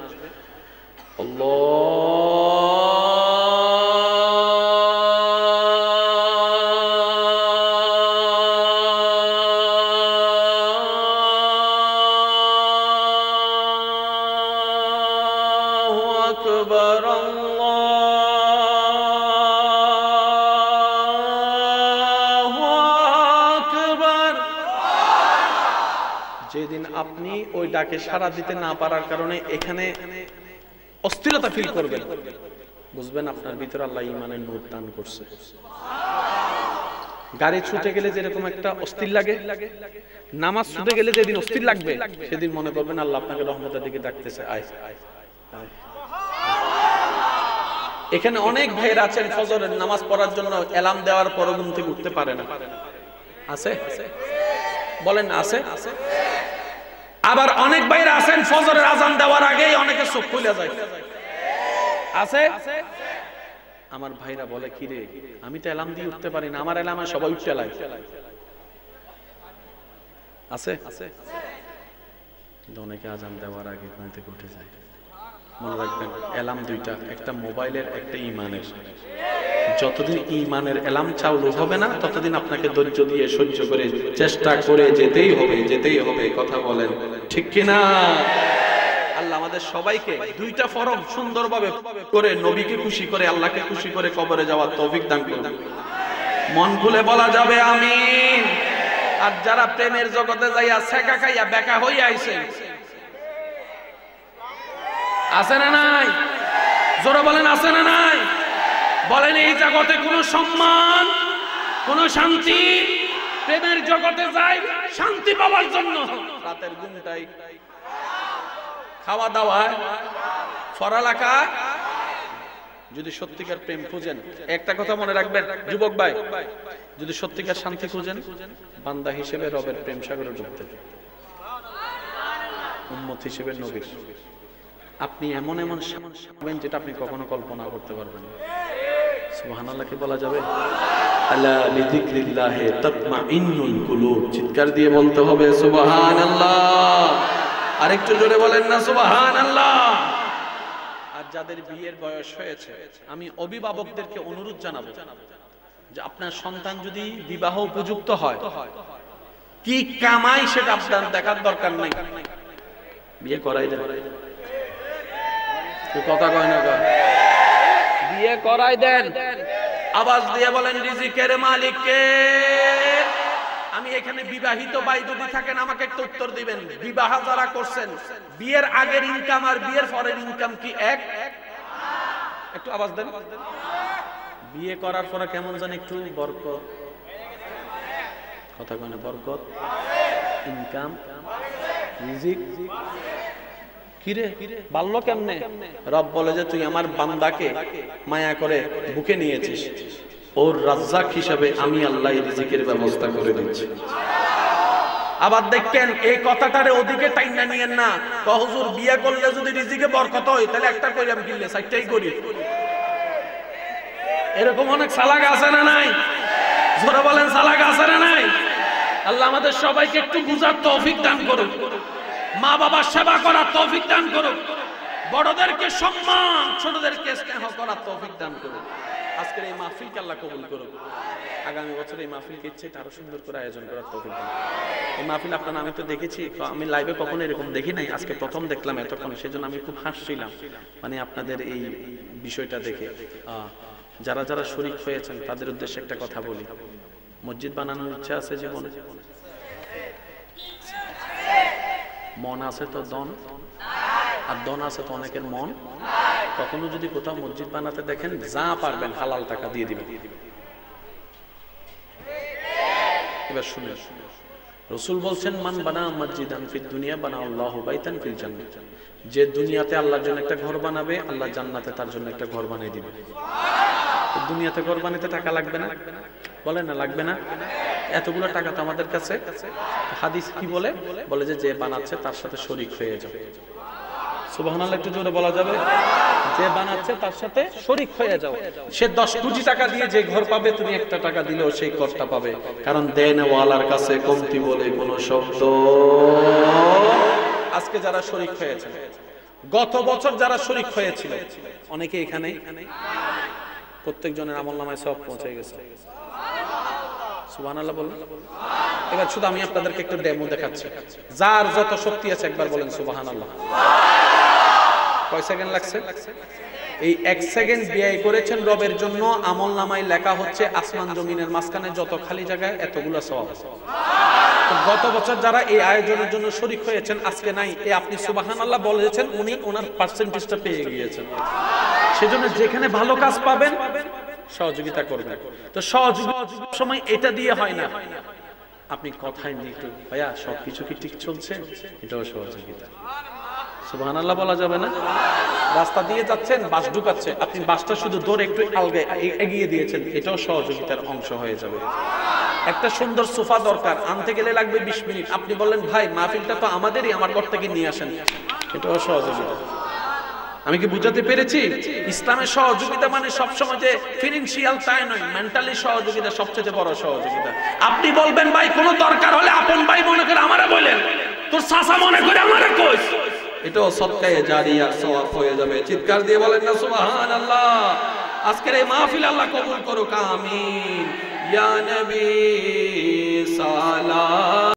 আল্লাহু আকবার, যেদিন আপনি ওই ডাকে সাড়া দিতে না পারার কারণে এখানে অস্থিরতা ফিল করবেন, বুঝবেন আপনার ভিতরে আল্লাহ ঈমানের নূর দান করছে। গাড়ি ছুটে গেলে যেরকম একটা অস্থির লাগে, নামাজ ছুটে গেলে যেদিন অস্থির লাগবে সেদিন মনে করবেন আল্লাহ আপনাকে রহমতের দিকে ডাকতেছে, আয়। এখানে অনেক ভাইয়ের আছেন ফজরের নামাজ পড়ার জন্য অ্যালার্ম দেওয়ার পরও ঘুম থেকে উঠতে পারে না, আছে? বলেন না আছে? আবার অনেক ভাইরা আছেন ফজরের আজান দেওয়ার আগেই অনেকে চোখ খুলে যায়, আছে? আমার ভাইরা বলে কি রে, আমি তো অ্যালার্ম দিয়ে উঠতে পারি না, আমার অ্যালার্মে সবাই উঠতে লাগে, আছে? কিন্তু অনেকে আজান দেওয়ার আগে ঘুম থেকে উঠে যায়। মনে রাখবেন অ্যালার্ম দুইটা, একটা মোবাইলের, একটা ইমানের। যতদিন ইমানের অ্যালার্ম চালু হবে না ততদিন আপনাকে ধৈর্য দিয়ে সহ্য করে চেষ্টা করে যেতেই হবে, যেতেই হবে। কথা বলেন ঠিক কিনা? আল্লাহ আমাদের সবাইকে দুইটা ফরম সুন্দরভাবে করে নবীকে খুশি করে আল্লাহকে খুশি করে কবরে যাওয়ার তৌফিক দান করুন। মন খুলে বলা যাবে আমিন। আর যারা প্রেমের জগতে যাইয়া ছেকা খাইয়া বেকা হইয়া আইছেন, আছে না নাই? জোরে বলেন আছে না নাই? বলেন এই জগতে কোনো সম্মান, কোনো শান্তি, প্রেমের জগতে যাই শান্তি পাওয়ার জন্য রাতের ঘুমটাই, খাওয়া দাওয়া, পড়ালেখা। যদি সত্যিকার প্রেম খুঁজেন, একটা কথা মনে রাখবেন যুবক ভাই, যদি সত্যিকার শান্তি খুঁজেন বান্দা হিসেবে রবের প্রেম সাগরে ডুবতে, উম্মত হিসেবে নবীর আপনি এমন এমন পাবেন যেটা আপনি কখনো কল্পনা করতে পারবেন না। সুবহানাল্লাহ কি বলা যাবে? আলা বিযিকরিল্লাহি তাতমাইন্নুল কুলুব। চিৎকার দিয়ে বলতে হবে সুবহানাল্লাহ। আরেকটু জোরে বলেন না সুবহানাল্লাহ। আর যাদের বিয়ের বয়স হয়েছে, আমি অভিভাবকদেরকে অনুরোধ জানাবো যে আপনার সন্তান যদি বিবাহ উপযুক্ত হয়, কি কামাই সেটা আপনার দেখার দরকার নাই, বিয়ে করাই দেন। কথা কয় না, বিয়ে করাই দেন। আওয়াজ দিয়ে বলেন রিজিকের মালিক কে? আমি এখানে বিবাহিত ভাই যদি থাকেন আমাকে একটু উত্তর দিবেন। বিবাহ যারা করছেন, বিয়ের আগের ইনকাম আর বিয়ের পরের ইনকাম কি এক? একটু আওয়াজ দেন। বিয়ে করার পরে কেমন জানি একটু বরকত, কথা কয় না, বরকত, ইনকাম, রিজিক। কিরে বাল্য কেমনে? রব বলে যে তুই আমার বান্দাকে মায়া করে বুকে নিয়েছিস, ওর রাজ্জাক হিসাবে আমি আল্লাহ রিজিকের ব্যবস্থা করে দিচ্ছি। আবার দেখেন এই কথাটারে ওদিকে টাইনা নিয়েন না। হুজুর বিয়ে করলে যদি রিজিকে বরকত হয় তাহলে একটা কইলাম কিনলে চারটাই করি, এরকম অনেক সালাক আছে না নাই? জোরে বলেন সালাক আছে না নাই? আল্লাহ আমাদের সবাইকে একটু বুঝার তৌফিক দান করুন, মা বাবার সেবা করার তৌফিক দান করুন, বড়দেরকে সম্মান, ছোটদেরকে স্নেহ করার তৌফিক দান করুন। আজকের এই মাহফিলকে আল্লাহ কবুল করুন। আগামী বছর এই মাহফিলকে ইচ্ছে আরো সুন্দর করে আয়োজন করার তৌফিক দান। এই মাহফিল আপনারা, আমি তো দেখেছি, আমি লাইভে কখনো এরকম দেখি নাই, আজকে প্রথম দেখলাম এতক্ষণে, সেজন্য আমি খুব হাসছিলাম মানে আপনাদের এই বিষয়টা দেখে। যারা যারা শরীক হয়েছেন তাদের উদ্দেশ্যে একটা কথা বলি। মসজিদ বানানোর ইচ্ছা আছে জীবনে? মন আছে তো দন, আর দন আছে তো অনেকের মন। কখনো যদি কোথাও মসজিদ বানাতে দেখেন, যা পারবেন হালাল টাকা দিয়ে দিবেন। এবার শুনে, রাসূল বলছেন মান বানা মসজিদান ফিদ দুনিয়া বানা আল্লাহু বাইতান ফিল জান্নাত। যে দুনিয়াতে আল্লাহর জন্য একটা ঘর বানাবে, আল্লাহ জান্নাতে তার জন্য একটা ঘর বানিয়ে দিবে। দুনিয়াতে ঘর বানাতে টাকা লাগবে না? বলেন না লাগবে না? এতগুলো টাকা তো আমাদের কাছে। হাদিস কি বলে? বলে যে যে বানাচ্ছে তার সাথে শরীক হয়ে যাবে। সুবহানাল্লাহ একটু জোরে বলা যাবে? যে বানাচ্ছে তার সাথে শরীক হয়ে যাও। সে 10 কোটি টাকা দিয়ে যে ঘর পাবে, তুমি একটা টাকা দিলেও সেই ঘরটা পাবে, কারণ দেনওয়ালার কাছে কমতি বলে কোনো শব্দ। আজকে যারা শরীক হয়েছে, গত বছর যারা শরীক হয়েছিল, অনেকে এখানে, প্রত্যেকজনের আমলনামায় সওয়াব পৌঁছে গেছে। সুবহানাল্লাহ বলেন। এবার শুধু আমি আপনাদেরকে একটু ডেমো দেখাচ্ছি। যার যত শক্তি আছে একবার বলেন সুবহানাল্লাহ। কয় সেকেন্ড লাগছে? এই 1 সেকেন্ড ব্যয় করেছেন রবের জন্য, আমলনামায় লেখা হচ্ছে আসমান জমিনের মাঝখানে যত খালি জায়গায় এতগুলো সওয়াব। গত বছর যারা এই আয়োজনের জন্য শরীক হয়েছেন, আজকে নাই, এই আপনি সুবহানাল্লাহ বলেছেন, উনি ওনার পার্সেন্টেজটা পেয়ে গিয়েছেন। সেজন্য যেখানে ভালো কাজ পাবেন সহযোগিতা করবেন। তো সহযোগিতার সময় এটা দিয়ে হয় না, আপনি কথায় নিয়ে একটু ভাইয়া সবকিছু কি ঠিক চলছে, এটাও সহযোগিতা। সুবহানাল্লাহ বলা যাবে না? রাস্তা দিয়ে যাচ্ছেন, বাস ঢুকাচ্ছে, আপনি বাসটা শুধু দৌড়ে একটু আলগে এগিয়ে দিয়েছেন, এটাও সহযোগিতার অংশ হয়ে যাবে। একটা সুন্দর সোফা দরকার, আনতে গেলে লাগবে 20 মিনিট, আপনি বললেন ভাই মাহফিলটা তো আমাদেরই, আমার ঘর থেকে নিয়ে আসেন, এটাও সহযোগিতা। আমি কি বুঝাতে পেরেছি? ইসলামের সহযোগিতা মানে সবসময় যে ফিনান্সিয়াল তাই নয়, মেন্টালি সহযোগিতা সবচেয়ে বড় সহযোগিতা। আপনি বলবেন ভাই কোনো দরকার হলে আপন ভাই মনে করে আমারে বলেন, তোর চাচা মনে করে আমারে কইস, এটাও সদকায়ে জারিয়া সওয়াব হয়ে যাবে। চিৎকার দিয়ে বলেন না সুবহানাল্লাহ। আজকের এই মাহফিল আল্লাহ কবুল করুক, আমিন। ইয়া নবী সালাম।